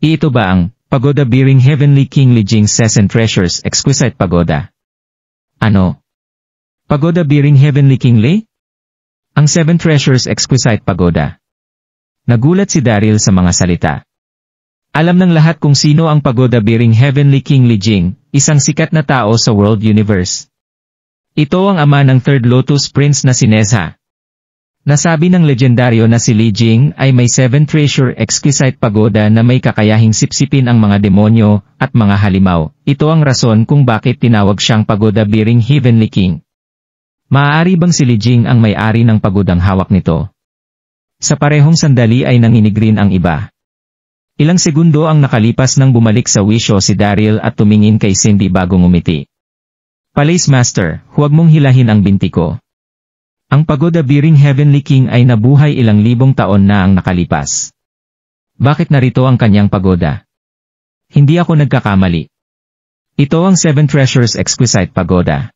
Ito ba ang pagoda bearing Heavenly King Lijing Season Treasures Exquisite Pagoda? Ano? Pagoda bearing Heavenly King Li? Ang 7 Treasures Exquisite Pagoda. Nagulat si Daryl sa mga salita. Alam ng lahat kung sino ang pagoda bearing Heavenly King Li Jing, isang sikat na tao sa world universe. Ito ang ama ng Third Lotus Prince na si Nezha. Nasabi ng legendaryo na si Li Jing ay may 7 Treasure Exquisite Pagoda na may kakayahing sipsipin ang mga demonyo at mga halimaw. Ito ang rason kung bakit tinawag siyang pagoda bearing Heavenly King. Maaari bang si Li Jing ang may-ari ng pagodang hawak nito? Sa parehong sandali ay nanginig rin ang iba. Ilang segundo ang nakalipas nang bumalik sa wisyo si Daryl at tumingin kay Cindy bago ngumiti. Palace Master, huwag mong hilahin ang binti ko. Ang pagoda bearing Heavenly King ay nabuhay ilang libong taon na ang nakalipas. Bakit narito ang kanyang pagoda? Hindi ako nagkakamali. Ito ang 7 Treasures Exquisite Pagoda.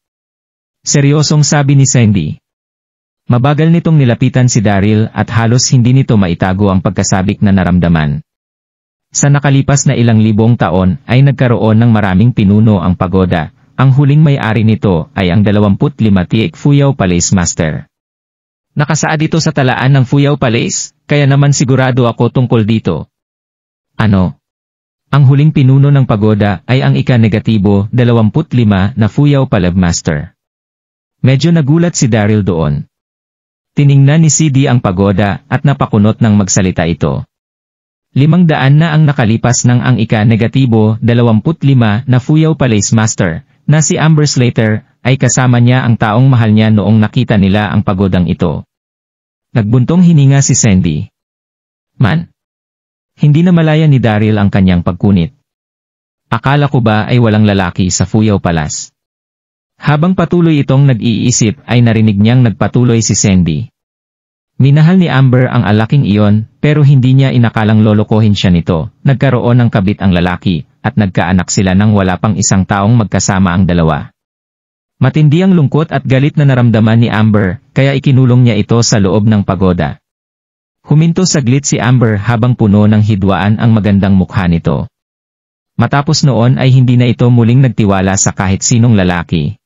Seryosong sabi ni Cindy. Mabagal nitong nilapitan si Daryl at halos hindi nito maitago ang pagkasabik na naramdaman. Sa nakalipas na ilang libong taon ay nagkaroon ng maraming pinuno ang pagoda. Ang huling may-ari nito ay ang 25 Tiek Fuyao Palace Master. Nakasaad ito sa talaan ng Fuyao Palace, kaya naman sigurado ako tungkol dito. Ano? Ang huling pinuno ng pagoda ay ang ika-negatibo 25 na Fuyao Palace Master. Medyo nagulat si Daryl doon. Tiningnan ni CD ang pagoda at napakunot ng magsalita ito. 500 na ang nakalipas ng ang ika-negatibo 25 na Fuyao Palace Master, na si Amber Slater, ay kasama niya ang taong mahal niya noong nakita nila ang pagodang ito. Nagbuntong hininga si Cindy. Man? Hindi na malaya ni Daryl ang kanyang pagkunit. Akala ko ba ay walang lalaki sa Fuyao Palace? Habang patuloy itong nag-iisip ay narinig niyang nagpatuloy si Cindy. Minahal ni Amber ang alaking iyon, pero hindi niya inakalang lolokohin siya nito. Nagkaroon ng kabit ang lalaki, at nagkaanak sila nang wala pang isang taong magkasama ang dalawa. Matindi ang lungkot at galit na naramdaman ni Amber, kaya ikinulong niya ito sa loob ng pagoda. Huminto saglit si Amber habang puno ng hidwaan ang magandang mukha nito. Matapos noon ay hindi na ito muling nagtiwala sa kahit sinong lalaki.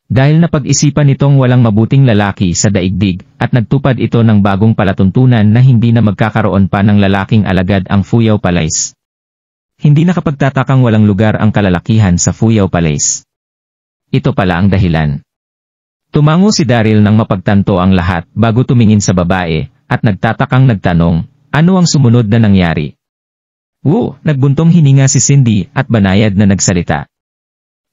Dahil napag-isipan nitong walang mabuting lalaki sa daigdig, at nagtupad ito ng bagong palatuntunan na hindi na magkakaroon pa ng lalaking alagad ang Fuyao Palace. Hindi nakapagtatakang walang lugar ang kalalakihan sa Fuyao Palace. Ito pala ang dahilan. Tumango si Daryl nang mapagtanto ang lahat bago tumingin sa babae, at nagtatakang nagtanong, ano ang sumunod na nangyari? Nagbuntong hininga si Cindy at banayad na nagsalita.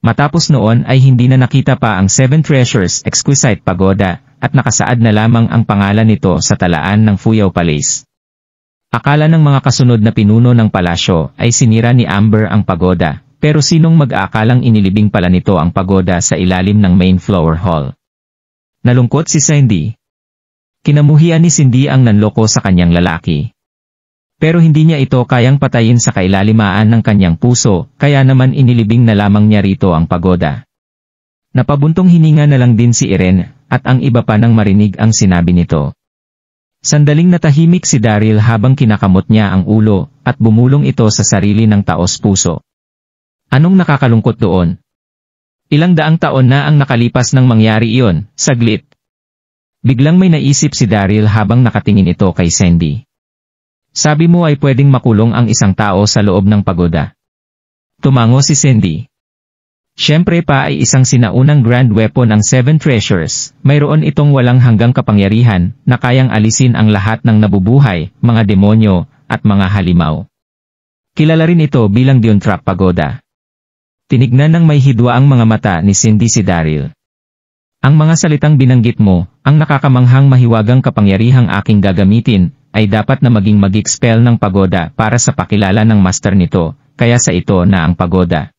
Matapos noon ay hindi na nakita pa ang Seven Treasures Exquisite Pagoda, at nakasaad na lamang ang pangalan nito sa talaan ng Fuyao Palace. Akala ng mga kasunod na pinuno ng palasyo ay sinira ni Amber ang pagoda, pero sinong mag-aakalang inilibing pala nito ang pagoda sa ilalim ng main flower hall. Nalungkot si Cindy. Kinamuhian ni Cindy ang nanloko sa kanyang lalaki. Pero hindi niya ito kayang patayin sa kailalimaan ng kanyang puso, kaya naman inilibing na lamang niya rito ang pagoda. Napabuntong hininga na lang din si Irene, at ang iba pa nang marinig ang sinabi nito. Sandaling natahimik si Daryl habang kinakamot niya ang ulo, at bumulong ito sa sarili ng taos puso. Anong nakakalungkot doon? Ilang daang taon na ang nakalipas nang mangyari iyon, saglit. Biglang may naisip si Daryl habang nakatingin ito kay Cindy. Sabi mo ay pwedeng makulong ang isang tao sa loob ng pagoda. Tumango si Cindy. Siyempre pa ay isang sinaunang grand weapon ang Seven Treasures, mayroon itong walang hanggang kapangyarihan na kayang alisin ang lahat ng nabubuhay, mga demonyo, at mga halimaw. Kilala rin ito bilang Diontrap Pagoda. Tinignan ng may hidwa ang mga mata ni Cindy si Daryl. Ang mga salitang binanggit mo, ang nakakamanghang mahiwagang kapangyarihang aking gagamitin, ay dapat na maging mag-expel ng pagoda para sa pakilala ng master nito, kaya sa ito na ang pagoda.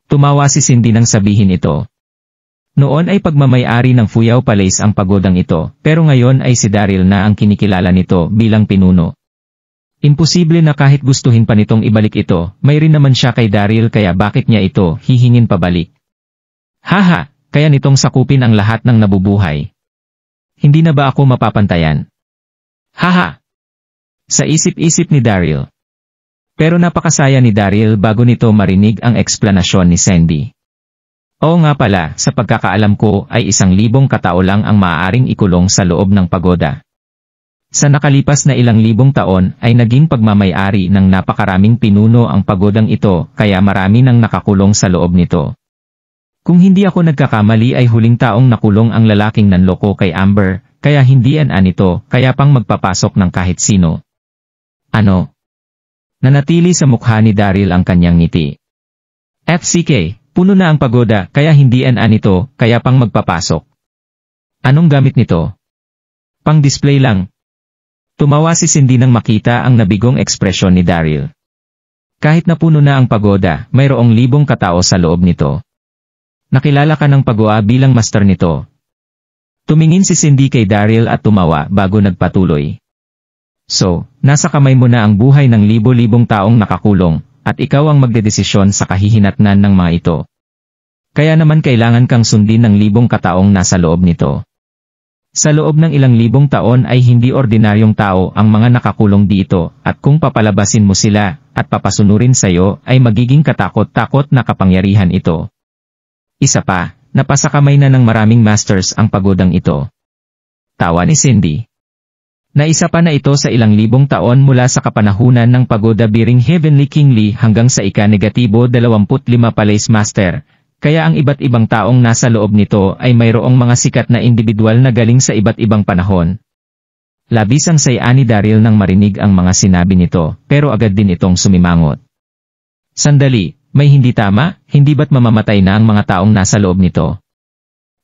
Tumawa si Cindy nang sabihin ito. Noon ay pagmamay-ari ng Fuyao Palace ang pagodang ito, pero ngayon ay si Daryl na ang kinikilala nito bilang pinuno. Imposible na kahit gustuhin pa nitong ibalik ito, may rin naman siya kay Daryl kaya bakit niya ito hihingin pabalik. Haha, kaya nitong sakupin ang lahat ng nabubuhay. Hindi na ba ako mapapantayan? Haha! Sa isip-isip ni Daryl. Pero napakasaya ni Daryl bago nito marinig ang eksplanasyon ni Cindy. Oo nga pala, sa pagkakaalam ko ay 1,000 katao lang ang maaaring ikulong sa loob ng pagoda. Sa nakalipas na ilang libong taon ay naging pagmamay-ari ng napakaraming pinuno ang pagodang ito kaya marami nang nakakulong sa loob nito. Kung hindi ako nagkakamali ay huling taong nakulong ang lalaking nanloko kay Amber, kaya hindi nito kaya pang magpapasok ng kahit sino. Ano? Nanatili sa mukha ni Daryl ang kanyang ngiti. FCK, puno na ang pagoda kaya hindi nito kaya pang magpapasok. Anong gamit nito? Pang-display lang. Tumawa si Cindy nang makita ang nabigong ekspresyon ni Daryl. Kahit na puno na ang pagoda, mayroong libong katao sa loob nito. Nakilala ka ng pagoa bilang master nito. Tumingin si Cindy kay Daryl at tumawa bago nagpatuloy. So, nasa kamay mo na ang buhay ng libo-libong taong nakakulong, at ikaw ang magdedesisyon sa kahihinatnan ng mga ito. Kaya naman kailangan kang sundin ng libong kataong nasa loob nito. Sa loob ng ilang libong taon ay hindi ordinaryong tao ang mga nakakulong dito, at kung papalabasin mo sila, at papasunurin sayo ay magiging katakot-takot na kapangyarihan ito. Isa pa, napasakamay na ng maraming masters ang pagodang ito. Tawa ni Cindy. Naisa pa na ito sa ilang libong taon mula sa kapanahunan ng pagoda biring Heavenly Kingly hanggang sa ika-25 Palace Master. Kaya ang iba't ibang taong nasa loob nito ay mayroong mga sikat na individual na galing sa iba't ibang panahon. Labis ang saya ni Daryl nang marinig ang mga sinabi nito, pero agad din itong sumimangot. Sandali, may hindi tama, hindi ba't mamamatay na ang mga taong nasa loob nito?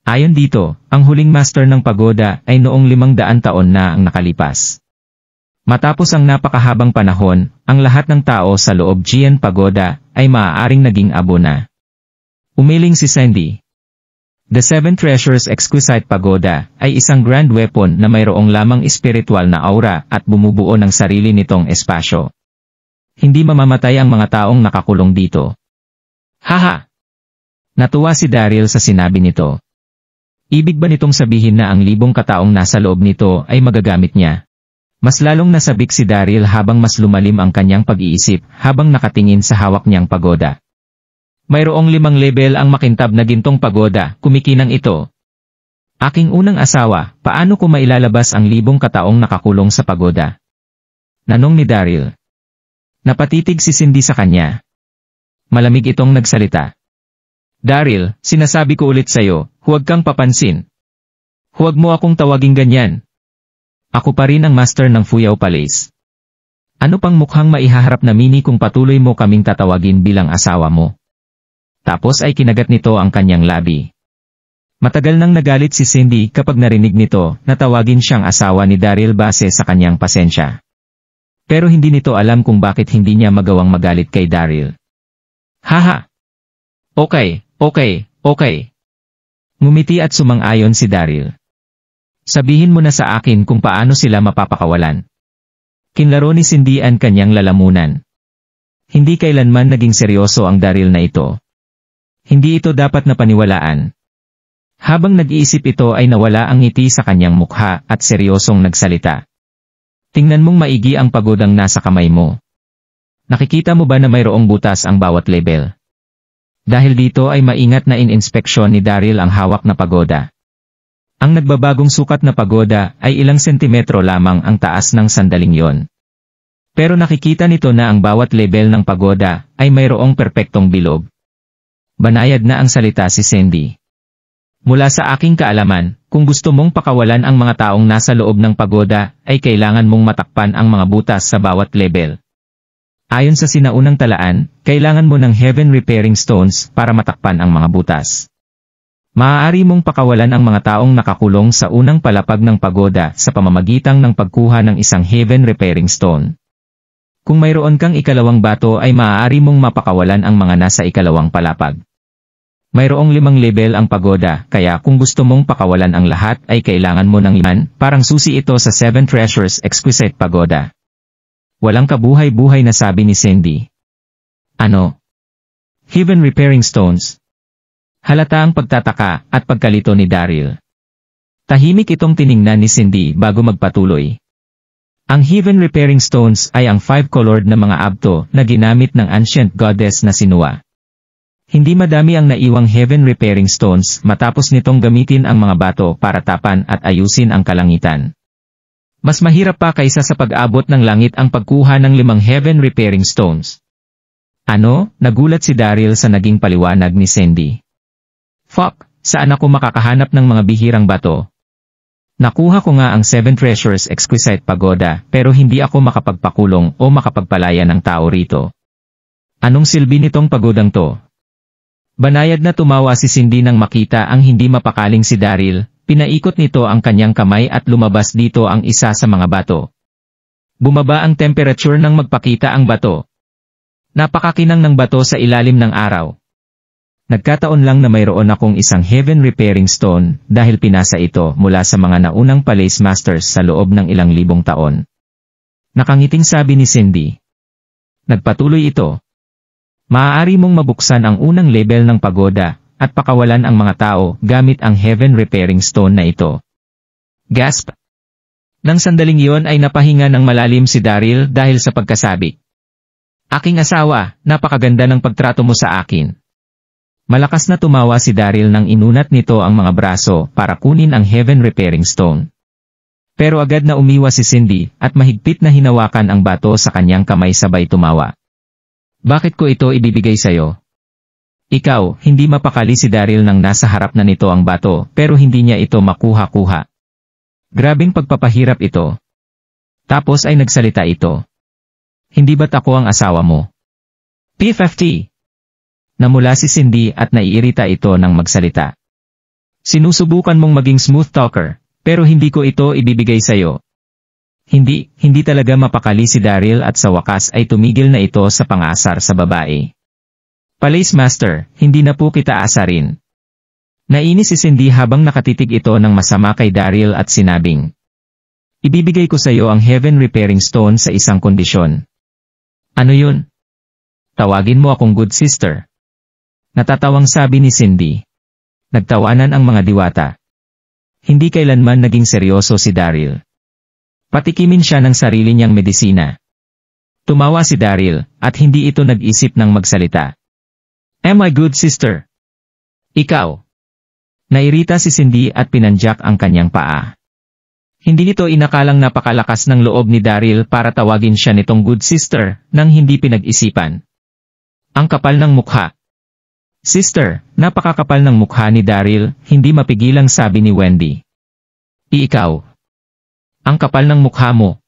Ayon dito, ang huling master ng pagoda ay noong 500 taon na ang nakalipas. Matapos ang napakahabang panahon, ang lahat ng tao sa loob Gian Pagoda ay maaaring naging abo na. Umiling si Cindy. The Seven Treasures Exquisite Pagoda ay isang grand weapon na mayroong lamang espiritual na aura at bumubuo ng sarili nitong espasyo. Hindi mamamatay ang mga taong nakakulong dito. Haha! Natuwa si Daryl sa sinabi nito. Ibig ba nitong sabihin na ang libong kataong nasa loob nito ay magagamit niya? Mas lalong nasabik si Daryl habang mas lumalim ang kanyang pag-iisip habang nakatingin sa hawak niyang pagoda. Mayroong 5 level ang makintab na gintong pagoda, kumikinang ito. Aking unang asawa, paano ko mailalabas ang libong kataong nakakulong sa pagoda? Nanong ni Daryl. Napatitig si Cindy sa kanya. Malamig itong nagsalita. Daryl, sinasabi ko ulit sa'yo, huwag kang papansin. Huwag mo akong tawaging ganyan. Ako pa rin ang master ng Fuyao Palace. Ano pang mukhang maihaharap na mini kung patuloy mo kaming tatawagin bilang asawa mo? Tapos ay kinagat nito ang kanyang labi. Matagal nang nagalit si Cindy kapag narinig nito na tawagin siyang asawa ni Daryl base sa kanyang pasensya. Pero hindi nito alam kung bakit hindi niya magawang magalit kay Daryl. Haha! Okay. Ngumiti at sumang-ayon si Daryl. Sabihin mo na sa akin kung paano sila mapapakawalan. Kinlaro ni Cindy ang kanyang lalamunan. Hindi kailanman naging seryoso ang Daryl na ito. Hindi ito dapat na paniwalaan. Habang nag-iisip ito ay nawala ang ngiti sa kanyang mukha at seryosong nagsalita. Tingnan mong maigi ang pagodang nasa kamay mo. Nakikita mo ba na mayroong butas ang bawat level? Dahil dito ay maingat na in-inspeksyon ni Daryl ang hawak na pagoda. Ang nagbabagong sukat na pagoda ay ilang sentimetro lamang ang taas ng sandaling yon. Pero nakikita nito na ang bawat level ng pagoda ay mayroong perpektong bilog. Banayad na ang salita si Cindy. Mula sa aking kaalaman, kung gusto mong pakawalan ang mga taong nasa loob ng pagoda, ay kailangan mong matakpan ang mga butas sa bawat level. Ayon sa sinaunang talaan, kailangan mo ng heaven repairing stones para matakpan ang mga butas. Maaari mong pakawalan ang mga taong nakakulong sa unang palapag ng pagoda sa pamamagitan ng pagkuha ng isang heaven repairing stone. Kung mayroon kang ikalawang bato ay maaari mong mapakawalan ang mga nasa ikalawang palapag. Mayroong 5 level ang pagoda, kaya kung gusto mong pakawalan ang lahat ay kailangan mo ng 5, parang susi ito sa 7 Treasures Exquisite Pagoda. Walang kabuhay-buhay na sabi ni Cindy. Ano? Heaven repairing stones? Halata ang pagtataka at pagkalito ni Daryl. Tahimik itong tiningnan ni Cindy bago magpatuloy. Ang heaven repairing stones ay ang 5-colored na mga abto na ginamit ng ancient goddess na Sinua. Hindi madami ang naiwang heaven repairing stones matapos nitong gamitin ang mga bato para tapan at ayusin ang kalangitan. Mas mahirap pa kaysa sa pag-abot ng langit ang pagkuha ng 5 heaven repairing stones. Ano? Nagulat si Daryl sa naging paliwanag ni Cindy. Fuck, saan ako makakahanap ng mga bihirang bato? Nakuha ko nga ang 7 Treasures Exquisite Pagoda pero hindi ako makapagpakulong o makapagpalaya ng tao rito. Anong silbi nitong pagodang to? Banayad na tumawa si Cindy nang makita ang hindi mapakaling si Daryl. Pinaikot nito ang kanyang kamay at lumabas dito ang isa sa mga bato. Bumaba ang temperature nang magpakita ang bato. Napakakinang ng bato sa ilalim ng araw. Nagkataon lang na mayroon akong isang heaven repairing stone dahil pinasa ito mula sa mga naunang Palace Masters sa loob ng ilang libong taon. Nakangiting sabi ni Cindy. Nagpatuloy ito. Maaari mong mabuksan ang unang level ng pagoda at pakawalan ang mga tao gamit ang heaven repairing stone na ito. Gasp! Nang sandaling iyon ay napahinga ng malalim si Daryl dahil sa pagkasabi. Aking asawa, napakaganda ng pagtrato mo sa akin. Malakas na tumawa si Daryl nang inunat nito ang mga braso para kunin ang heaven repairing stone. Pero agad na umiwas si Cindy at mahigpit na hinawakan ang bato sa kanyang kamay sabay tumawa. Bakit ko ito ibibigay sa'yo? Ikaw, hindi mapakali si Daryl nang nasa harap na nito ang bato pero hindi niya ito makuha-kuha. Grabing pagpapahirap ito. Tapos ay nagsalita ito. Hindi ba't ako ang asawa mo? P50! Namula si Cindy at naiirita ito nang magsalita. Sinusubukan mong maging smooth talker, pero hindi ko ito ibibigay sa'yo. Hindi talaga mapakali si Daryl at sa wakas ay tumigil na ito sa pangasar sa babae. Palace Master, hindi na po kita asarin. Nainis si Cindy habang nakatitig ito ng masama kay Daryl at sinabing, ibibigay ko sa iyo ang heaven repairing stone sa isang kondisyon. Ano yun? Tawagin mo akong good sister. Natatawang sabi ni Cindy. Nagtawanan ang mga diwata. Hindi kailanman naging seryoso si Daryl. Patikimin siya ng sarili niyang medisina. Tumawa si Daryl, at hindi ito nag-isip ng magsalita. Am I good, sister? Ikaw. Nairita si Cindy at pinanjak ang kanyang paa. Hindi nito inakalang napakalakas ng loob ni Daryl para tawagin siya nitong good sister, nang hindi pinag-isipan. Ang kapal ng mukha. Sister, napakakapal ng mukha ni Daryl, hindi mapigilang sabi ni Wendy. Ikaw. Ang kapal ng mukha mo.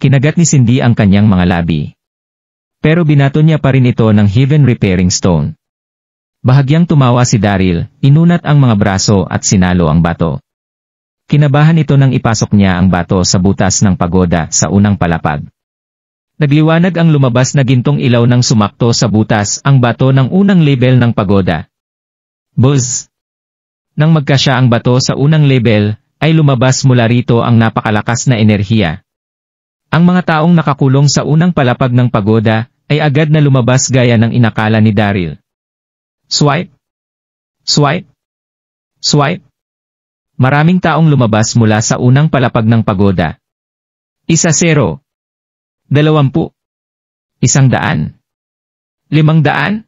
Kinagat ni Cindy ang kanyang mga labi. Pero binato niya pa rin ito ng heaven repairing stone. Bahagyang tumawa si Daryl, inunat ang mga braso at sinalo ang bato. Kinabahan ito nang ipasok niya ang bato sa butas ng pagoda sa unang palapag. Nagliwanag ang lumabas na gintong ilaw nang sumakto sa butas ang bato ng unang level ng pagoda. Buzz! Nang magkasya ang bato sa unang level, ay lumabas mula rito ang napakalakas na enerhiya. Ang mga taong nakakulong sa unang palapag ng pagoda ay agad na lumabas gaya ng inakala ni Daryl. Swipe! Swipe! Swipe! Maraming taong lumabas mula sa unang palapag ng pagoda. 1-0. 20. 100. 500.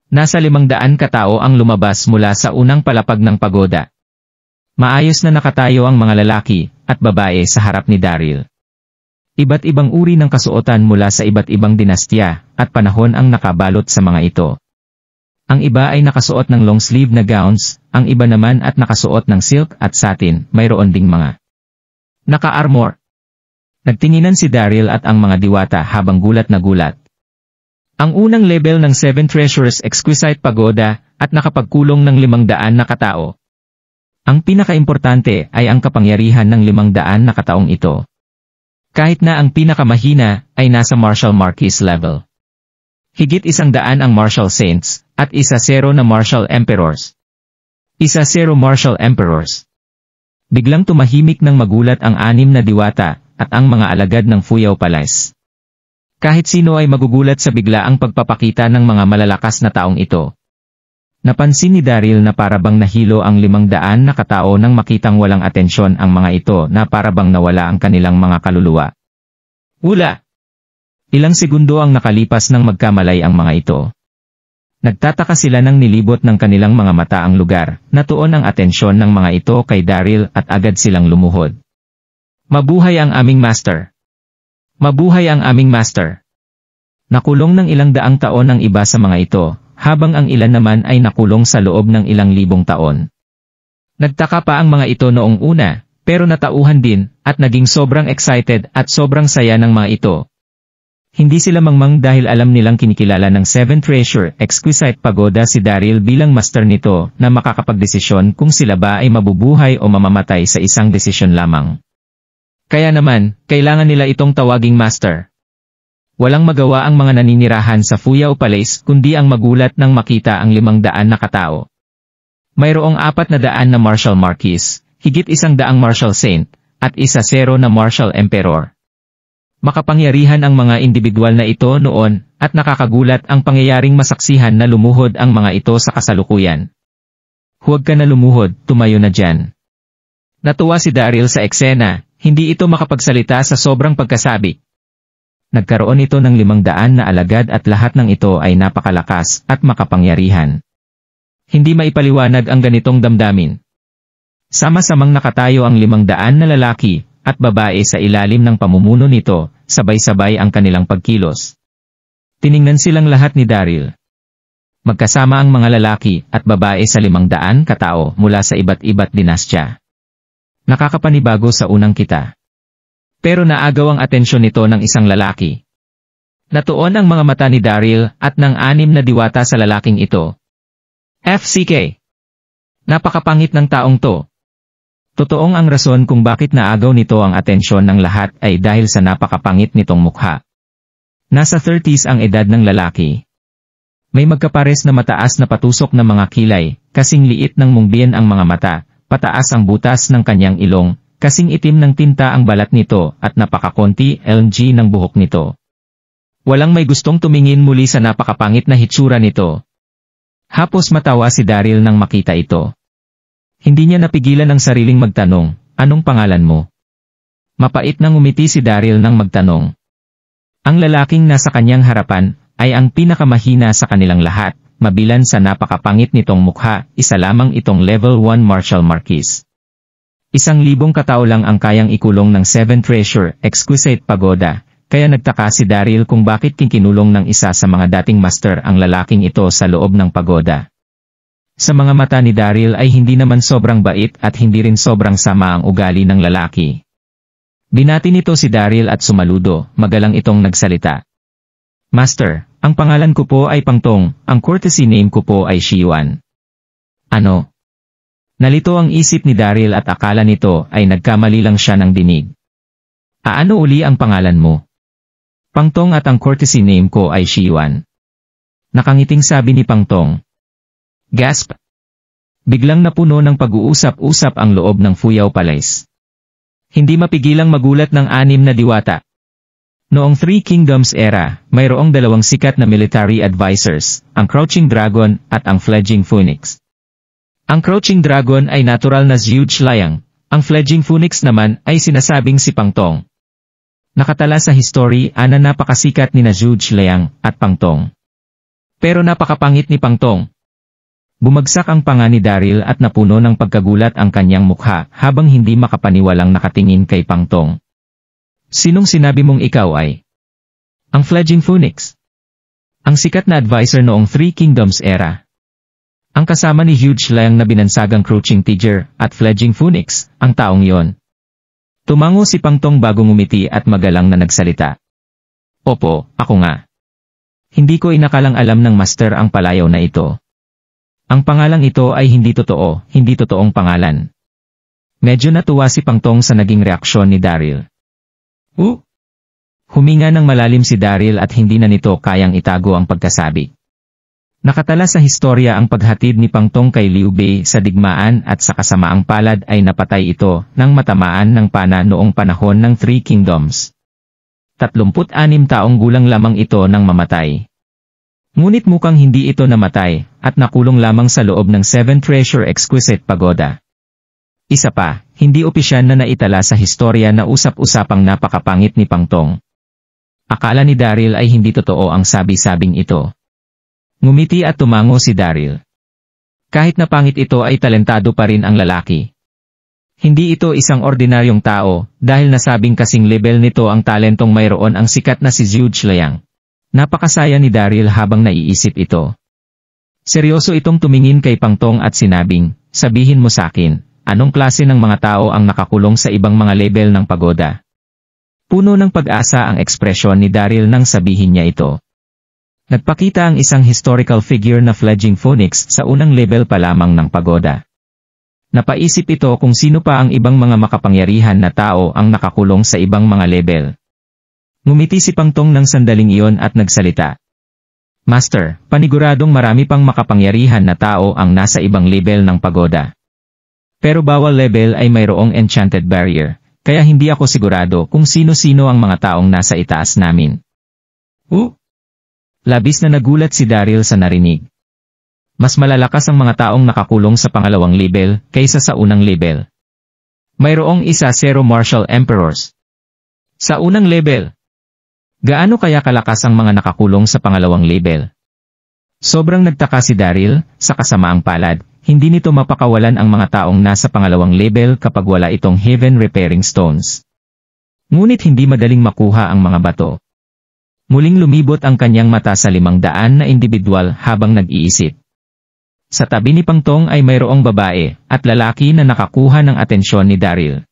Nasa 500 katao ang lumabas mula sa unang palapag ng pagoda. Maayos na nakatayo ang mga lalaki at babae sa harap ni Daryl. Iba't ibang uri ng kasuotan mula sa iba't ibang dinastya at panahon ang nakabalot sa mga ito. Ang iba ay nakasuot ng long sleeve na gowns, ang iba naman at nakasuot ng silk at satin, mayroon ding mga naka-armor. Nagtinginan si Daryl at ang mga diwata habang gulat na gulat. Ang unang level ng 7 Treasures Exquisite Pagoda at nakapagkulong ng 500 na katao. Ang pinakaimportante ay ang kapangyarihan ng 500 na kataong ito. Kahit na ang pinakamahina ay nasa Martial Marquis level. Higit 100 ang Martial Saints, at 1-0 na Martial Emperors. 1-0 Martial Emperors. Biglang tumahimik ng magulat ang 6 na diwata, at ang mga alagad ng Fuyao Palace. Kahit sino ay magugulat sa biglaang pagpapakita ng mga malalakas na taong ito. Napansin ni Daryl na parabang nahilo ang 500 na katao nang makitang walang atensyon ang mga ito na parabang nawala ang kanilang mga kaluluwa. Wala! Ilang segundo ang nakalipas nang magkamalay ang mga ito. Nagtataka sila nang nilibot ng kanilang mga mata ang lugar, natuon ang atensyon ng mga ito kay Daryl at agad silang lumuhod. Mabuhay ang aming master! Mabuhay ang aming master! Nakulong ng ilang daang taon ang iba sa mga ito, habang ang ilan naman ay nakulong sa loob ng ilang libong taon. Nagtaka pa ang mga ito noong una, pero natauhan din, at naging sobrang excited at sobrang saya ng mga ito. Hindi sila mangmang dahil alam nilang kinikilala ng 7 Treasure Exquisite Pagoda si Daryl bilang master nito na makakapagdesisyon kung sila ba ay mabubuhay o mamamatay sa isang desisyon lamang. Kaya naman, kailangan nila itong tawaging master. Walang magawa ang mga naninirahan sa Fuyao Palace kundi ang magulat nang makita ang 500 na katao. Mayroong 400 na Martial Marquis, higit 100 Martial Saint, at 1-0 na Martial Emperor. Makapangyarihan ang mga individual na ito noon, at nakakagulat ang pangyayaring masaksihan na lumuhod ang mga ito sa kasalukuyan. Huwag ka na lumuhod, tumayo na dyan. Natuwa si Daryl sa eksena, hindi ito makapagsalita sa sobrang pagkasabi. Nagkaroon ito ng 500 na alagad at lahat ng ito ay napakalakas at makapangyarihan. Hindi maipaliwanag ang ganitong damdamin. Sama-samang nakatayo ang 500 na lalaki at babae sa ilalim ng pamumuno nito, sabay-sabay ang kanilang pagkilos. Tiningnan silang lahat ni Daryl. Magkasama ang mga lalaki at babae sa 500 katao mula sa iba't iba't dinastya. Nakakapanibago sa unang kita. Pero naagaw ang atensyon nito ng isang lalaki. Natuon ang mga mata ni Daryl at ng 6 na diwata sa lalaking ito. FCK. Napakapangit ng taong to. Totoong ang rason kung bakit naagaw nito ang atensyon ng lahat ay dahil sa napakapangit nitong mukha. Nasa 30s ang edad ng lalaki. May magkapares na mataas na patusok na mga kilay, kasing liit ng mungbien ang mga mata, pataas ang butas ng kanyang ilong, kasing itim ng tinta ang balat nito at napakakonti LG ng buhok nito. Walang may gustong tumingin muli sa napakapangit na hitsura nito. Hapos matawa si Daryl nang makita ito. Hindi niya napigilan ang sariling magtanong, anong pangalan mo? Mapait nang ngumiti si Daryl nang magtanong. Ang lalaking nasa kanyang harapan ay ang pinakamahina sa kanilang lahat, mabilan sa napakapangit nitong mukha, isa lamang itong level 1 martial marquis. 1,000 katao lang ang kayang ikulong ng 7 treasure exquisite pagoda, kaya nagtaka si Daryl kung bakit kinulong ng isa sa mga dating master ang lalaking ito sa loob ng pagoda. Sa mga mata ni Daryl ay hindi naman sobrang bait at hindi rin sobrang sama ang ugali ng lalaki. Binati nito si Daryl at sumaludo, magalang itong nagsalita. Master, ang pangalan ko po ay Pangtong, ang courtesy name ko po ay Shiyuan. Ano? Nalito ang isip ni Daryl at akala nito ay nagkamali lang siya ng dinig. Ano uli ang pangalan mo? Pangtong at ang courtesy name ko ay Shiyuan. Nakangiting sabi ni Pangtong. Gasp! Biglang napuno ng pag-uusap-usap ang loob ng Fuyao Palace. Hindi mapigilang magulat ng 6 na diwata. Noong Three Kingdoms era, mayroong 2 sikat na military advisors, ang Crouching Dragon at ang Fledging Phoenix. Ang Crouching Dragon ay natural na Zhuge Liang, ang Fledging Phoenix naman ay sinasabing si Pangtong. Nakatala sa history na napakasikat ni na Zhuge Liang at Pangtong. Pero napakapangit ni Pangtong. Bumagsak ang panga ni Daryl at napuno ng pagkagulat ang kanyang mukha habang hindi makapaniwalang nakatingin kay Pangtong. Sinong sinabi mong ikaw ay? Ang Fledging Phoenix. Ang sikat na advisor noong Three Kingdoms era. Ang kasama ni Zhuge Liang na binansagang Crouching Tiger at Fledging Phoenix, ang taong yon. Tumango si Pangtong bago ngumiti at magalang na nagsalita. Opo, ako nga. Hindi ko inakalang alam ng master ang palayaw na ito. Ang pangalang ito ay hindi totoo, hindi totoong pangalan. Medyo natuwa si Pangtong sa naging reaksyon ni Daryl. Huminga ng malalim si Daryl at hindi na nito kayang itago ang pagkasabi. Nakatala sa historya ang paghatid ni Pangtong kay Liu Bei sa digmaan at sa kasamaang palad ay napatay ito nang matamaan ng pana noong panahon ng Three Kingdoms. 36 taong gulang lamang ito nang mamatay. Ngunit mukhang hindi ito namatay, at nakulong lamang sa loob ng 7 Treasure Exquisite Pagoda. Isa pa, hindi opisyal na naitala sa historya na usap-usapang napakapangit ni Pangtong. Akala ni Daryl ay hindi totoo ang sabi-sabing ito. Ngumiti at tumango si Daryl. Kahit na pangit ito ay talentado pa rin ang lalaki. Hindi ito isang ordinaryong tao, dahil nasabing kasing level nito ang talentong mayroon ang sikat na si Zhuge Liang. Napakasaya ni Daryl habang naiisip ito. Seryoso itong tumingin kay Pangtong at sinabing, sabihin mo sa akin, anong klase ng mga tao ang nakakulong sa ibang mga level ng pagoda? Puno ng pag-asa ang ekspresyon ni Daryl nang sabihin niya ito. Nagpakita ang isang historical figure na Fledging Phoenix sa unang level pa lamang ng pagoda. Napaisip ito kung sino pa ang ibang mga makapangyarihan na tao ang nakakulong sa ibang mga level. Ngumiti si Pangtong ng sandaling iyon at nagsalita. Master, paniguradong marami pang makapangyarihan na tao ang nasa ibang level ng pagoda. Pero bawal level ay mayroong enchanted barrier, kaya hindi ako sigurado kung sino-sino ang mga taong nasa itaas namin. Labis na nagulat si Daryl sa narinig. Mas malalakas ang mga taong nakakulong sa pangalawang level kaysa sa unang level. Mayroong 10 Martial Emperors. Sa unang level. Gaano kaya kalakas ang mga nakakulong sa pangalawang level? Sobrang nagtaka si Daryl, sa kasamaang palad, hindi nito mapakawalan ang mga taong nasa pangalawang level kapag wala itong Heaven Repairing Stones. Ngunit hindi madaling makuha ang mga bato. Muling lumibot ang kanyang mata sa 500 na individual habang nag-iisip. Sa tabi ni Pangtong ay mayroong babae at lalaki na nakakuha ng atensyon ni Daryl.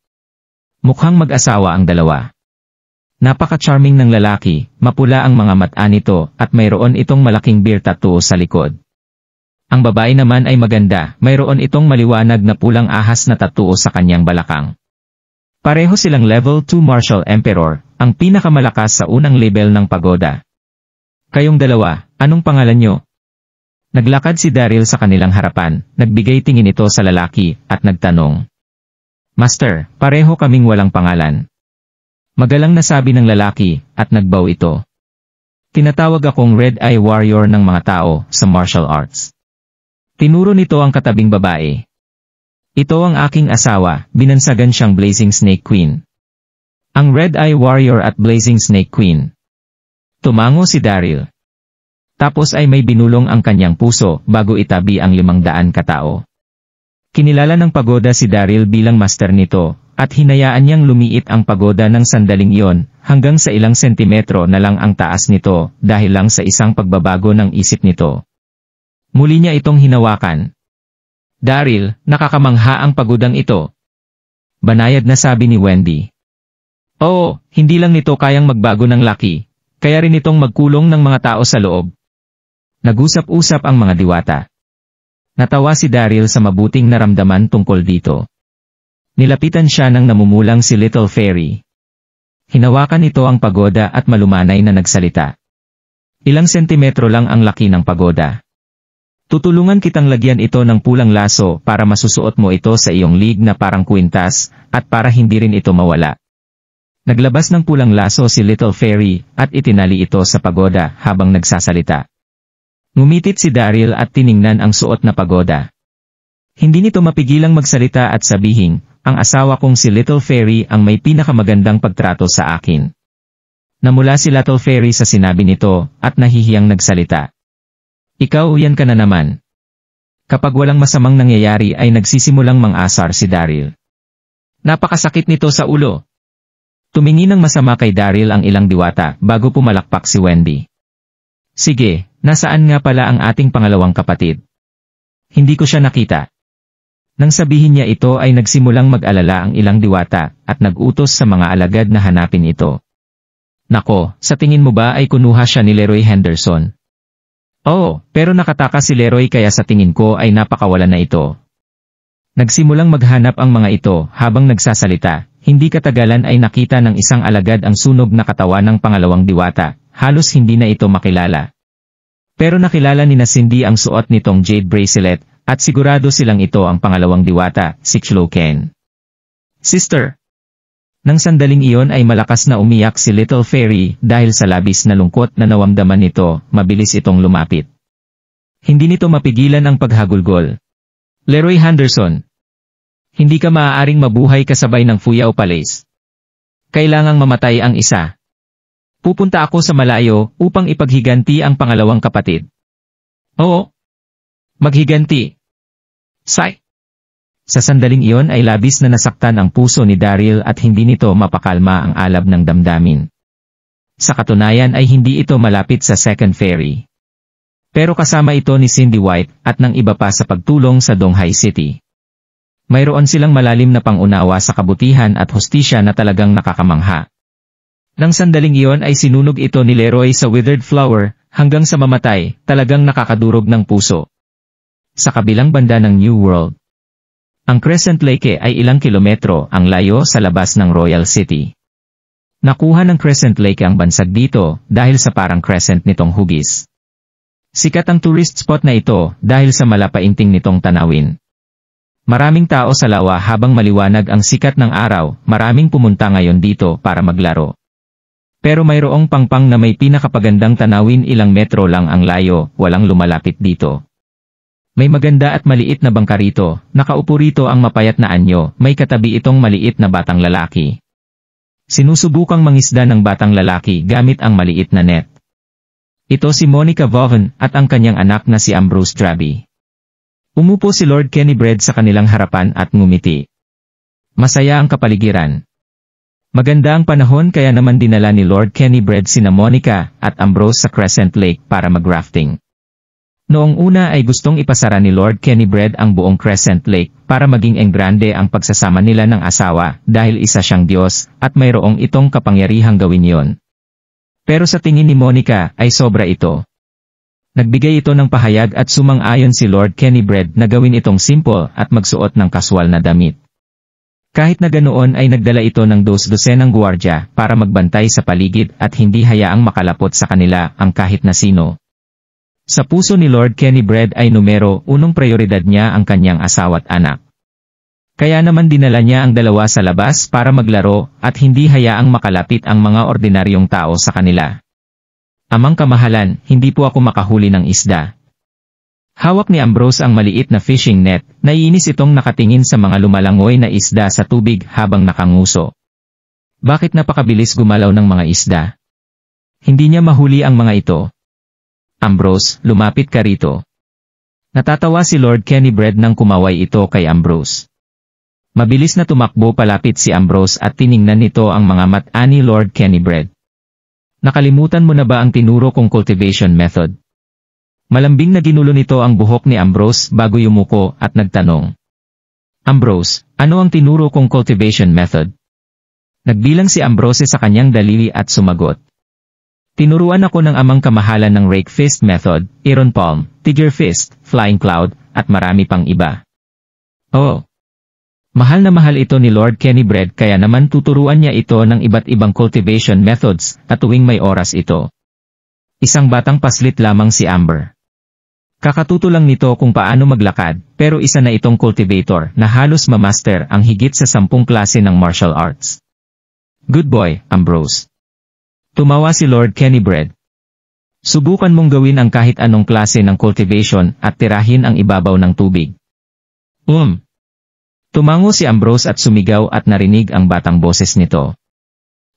Mukhang mag-asawa ang dalawa. Napaka-charming ng lalaki, mapula ang mga mata nito at mayroon itong malaking bear tattoo sa likod. Ang babae naman ay maganda, mayroon itong maliwanag na pulang ahas na tattoo sa kanyang balakang. Pareho silang level 2 Martial Emperor, ang pinakamalakas sa unang level ng pagoda. Kayong dalawa, anong pangalan nyo? Naglakad si Daryl sa kanilang harapan, nagbigay tingin ito sa lalaki, at nagtanong. Master, pareho kaming walang pangalan. Magalang nasabi ng lalaki, at nagbaw ito. Tinatawag akong Red Eye Warrior ng mga tao sa martial arts. Tinuro nito ang katabing babae. Ito ang aking asawa, binansagan siyang Blazing Snake Queen. Ang Red Eye Warrior at Blazing Snake Queen. Tumango si Daryl. Tapos ay may binulong ang kanyang puso bago itabi ang 500 katao. Kinilala ng pagoda si Daryl bilang master nito, at hinayaan niyang lumiit ang pagoda ng sandaling iyon, hanggang sa ilang sentimetro na lang ang taas nito, dahil lang sa isang pagbabago ng isip nito. Muli niya itong hinawakan. Daryl, nakakamangha ang pagodang ito. Banayad na sabi ni Wendy. Oo, hindi lang nito kayang magbago ng laki, kaya rin itong magkulong ng mga tao sa loob. Nag-usap-usap ang mga diwata. Natawa si Daryl sa mabuting naramdaman tungkol dito. Nilapitan siya ng namumulang si Little Fairy. Hinawakan ito ang pagoda at malumanay na nagsalita. Ilang sentimetro lang ang laki ng pagoda. Tutulungan kitang lagyan ito ng pulang laso para masusuot mo ito sa iyong lig na parang kwintas, at para hindi rin ito mawala. Naglabas ng pulang laso si Little Fairy, at itinali ito sa pagoda habang nagsasalita. Ngumitit si Daryl at tiningnan ang suot na pagoda. Hindi nito mapigilang magsalita at sabihin, ang asawa kong si Little Fairy ang may pinakamagandang pagtrato sa akin. Namula si Little Fairy sa sinabi nito, at nahihiyang nagsalita. Ikaw uyan ka na naman. Kapag walang masamang nangyayari ay nagsisimulang mang-asar si Daryl. Napakasakit nito sa ulo. Tumingin ng masama kay Daryl ang ilang diwata bago pumalakpak si Wendy. Sige, nasaan nga pala ang ating pangalawang kapatid? Hindi ko siya nakita. Nang sabihin niya ito ay nagsimulang mag-alala ang ilang diwata at nag-utos sa mga alagad na hanapin ito. Nako, sa tingin mo ba ay kunuha siya ni Leroy Henderson? Oo, pero nakataka si Leroy kaya sa tingin ko ay napakawalan na ito. Nagsimulang maghanap ang mga ito habang nagsasalita, hindi katagalan ay nakita ng isang alagad ang sunog na katawan ng pangalawang diwata, halos hindi na ito makilala. Pero nakilala ni Cindy ang suot nitong jade bracelet, at sigurado silang ito ang pangalawang diwata, si Chlo Ken. Sister! Nang sandaling iyon ay malakas na umiyak si Little Fairy dahil sa labis na lungkot na nawamdaman nito, mabilis itong lumapit. Hindi nito mapigilan ang paghagulgol. Leroy Henderson! Hindi ka maaaring mabuhay kasabay ng Fuyao Palace. Kailangang mamatay ang isa. Pupunta ako sa malayo upang ipaghiganti ang pangalawang kapatid. Oo. Maghiganti. Say! Sa sandaling iyon ay labis na nasaktan ang puso ni Daryl at hindi nito mapakalma ang alab ng damdamin. Sa katunayan ay hindi ito malapit sa Second Fairy. Pero kasama ito ni Cindy White at ng iba pa sa pagtulong sa Donghai City. Mayroon silang malalim na pangunawa sa kabutihan at hustisya na talagang nakakamangha. Nang sandaling iyon ay sinunog ito ni Leroy sa withered flower, hanggang sa mamatay, talagang nakakadurog ng puso. Sa kabilang banda ng New World. Ang Crescent Lake ay ilang kilometro ang layo sa labas ng Royal City. Nakuha ng Crescent Lake ang bansag dito dahil sa parang crescent nitong hugis. Sikat ang tourist spot na ito dahil sa malapainting nitong tanawin. Maraming tao sa lawa habang maliwanag ang sikat ng araw, maraming pumunta ngayon dito para maglaro. Pero mayroong pangpang na may pinakapagandang tanawin ilang metro lang ang layo, walang lumalapit dito. May maganda at maliit na bangka rito, nakaupo rito ang mapayat na anyo, may katabi itong maliit na batang lalaki. Sinusubukang mangisda ng batang lalaki gamit ang maliit na net. Ito si Monica Vaughan at ang kanyang anak na si Ambrose Drabby. Umupo si Lord Kennybread sa kanilang harapan at ngumiti. Masaya ang kapaligiran. Maganda ang panahon kaya naman dinala ni Lord Kennybread sina Monica at Ambrose sa Crescent Lake para mag-rafting. Noong una ay gustong ipasara ni Lord Kennybread ang buong Crescent Lake para maging enggrande ang pagsasama nila ng asawa dahil isa siyang Diyos at mayroong itong kapangyarihang gawin yon. Pero sa tingin ni Monica ay sobra ito. Nagbigay ito ng pahayag at sumang-ayon si Lord Kennybread na gawin itong simple at magsuot ng kaswal na damit. Kahit na ganoon ay nagdala ito ng 12 gwardya para magbantay sa paligid at hindi hayaang makalapot sa kanila ang kahit na sino. Sa puso ni Lord Kennybread ay numero 1 prioridad niya ang kanyang asawa't anak. Kaya naman dinala niya ang dalawa sa labas para maglaro at hindi hayaang makalapit ang mga ordinaryong tao sa kanila. Amang kamahalan, hindi po ako makahuli ng isda. Hawak ni Ambrose ang maliit na fishing net, naiinis itong nakatingin sa mga lumalangoy na isda sa tubig habang nakanguso. Bakit napakabilis gumalaw ng mga isda? Hindi niya mahuli ang mga ito. Ambrose, lumapit ka rito. Natatawa si Lord Quennybread nang kumaway ito kay Ambrose. Mabilis na tumakbo palapit si Ambrose at tiningnan nito ang mga mata ni Lord Quennybread. Nakalimutan mo na ba ang tinuro kong cultivation method? Malambing na ginulo nito ang buhok ni Ambrose bago yumuko at nagtanong. Ambrose, ano ang tinuro kong cultivation method? Nagbilang si Ambrose sa kanyang daliri at sumagot. Tinuruan ako ng amang kamahalan ng rake fist method, iron palm, tiger fist, flying cloud, at marami pang iba. Oh! Mahal na mahal ito ni Lord Quennybread kaya naman tuturuan niya ito ng iba't ibang cultivation methods at tuwing may oras ito. Isang batang paslit lamang si Amber. Kakatuto lang nito kung paano maglakad, pero isa na itong cultivator na halos mamaster ang higit sa 10 klase ng martial arts. Good boy, Ambrose. Tumawa si Lord Quennybread. Subukan mong gawin ang kahit anong klase ng cultivation at tirahin ang ibabaw ng tubig. Tumango si Ambrose at sumigaw at narinig ang batang boses nito.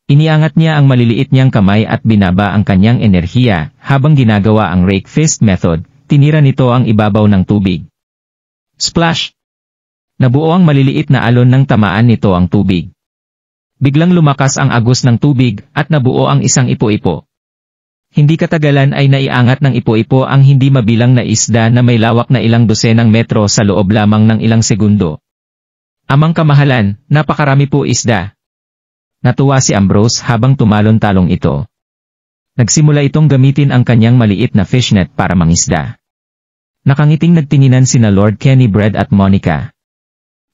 Iniangat niya ang maliliit niyang kamay at binaba ang kanyang enerhiya habang ginagawa ang rake fist method. Tinira nito ang ibabaw ng tubig. Splash! Nabuo ang maliliit na alon nang tamaan nito ang tubig. Biglang lumakas ang agos ng tubig at nabuo ang isang ipo-ipo. Hindi katagalan ay naiangat ng ipo-ipo ang hindi mabilang na isda na may lawak na ilang dosenang metro sa loob lamang ng ilang segundo. Amang kamahalan, napakarami po isda. Natuwa si Ambrose habang tumalon-talong ito. Nagsimula itong gamitin ang kanyang maliit na fishnet para mangisda. Nakangiting nagtinginan sina Lord Quennybread at Monica.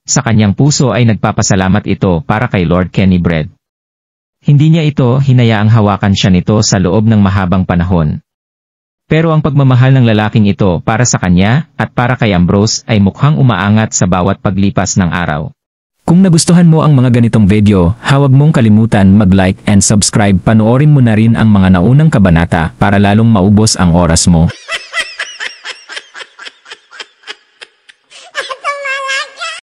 Sa kanyang puso ay nagpapasalamat ito para kay Lord Quennybread. Hindi niya ito hinayaang hawakan siya nito sa loob ng mahabang panahon. Pero ang pagmamahal ng lalaking ito para sa kanya at para kay Ambrose ay mukhang umaangat sa bawat paglipas ng araw. Kung nagustuhan mo ang mga ganitong video, huwag mong kalimutan mag-like and subscribe. Panoorin mo na rin ang mga naunang kabanata para lalong maubos ang oras mo.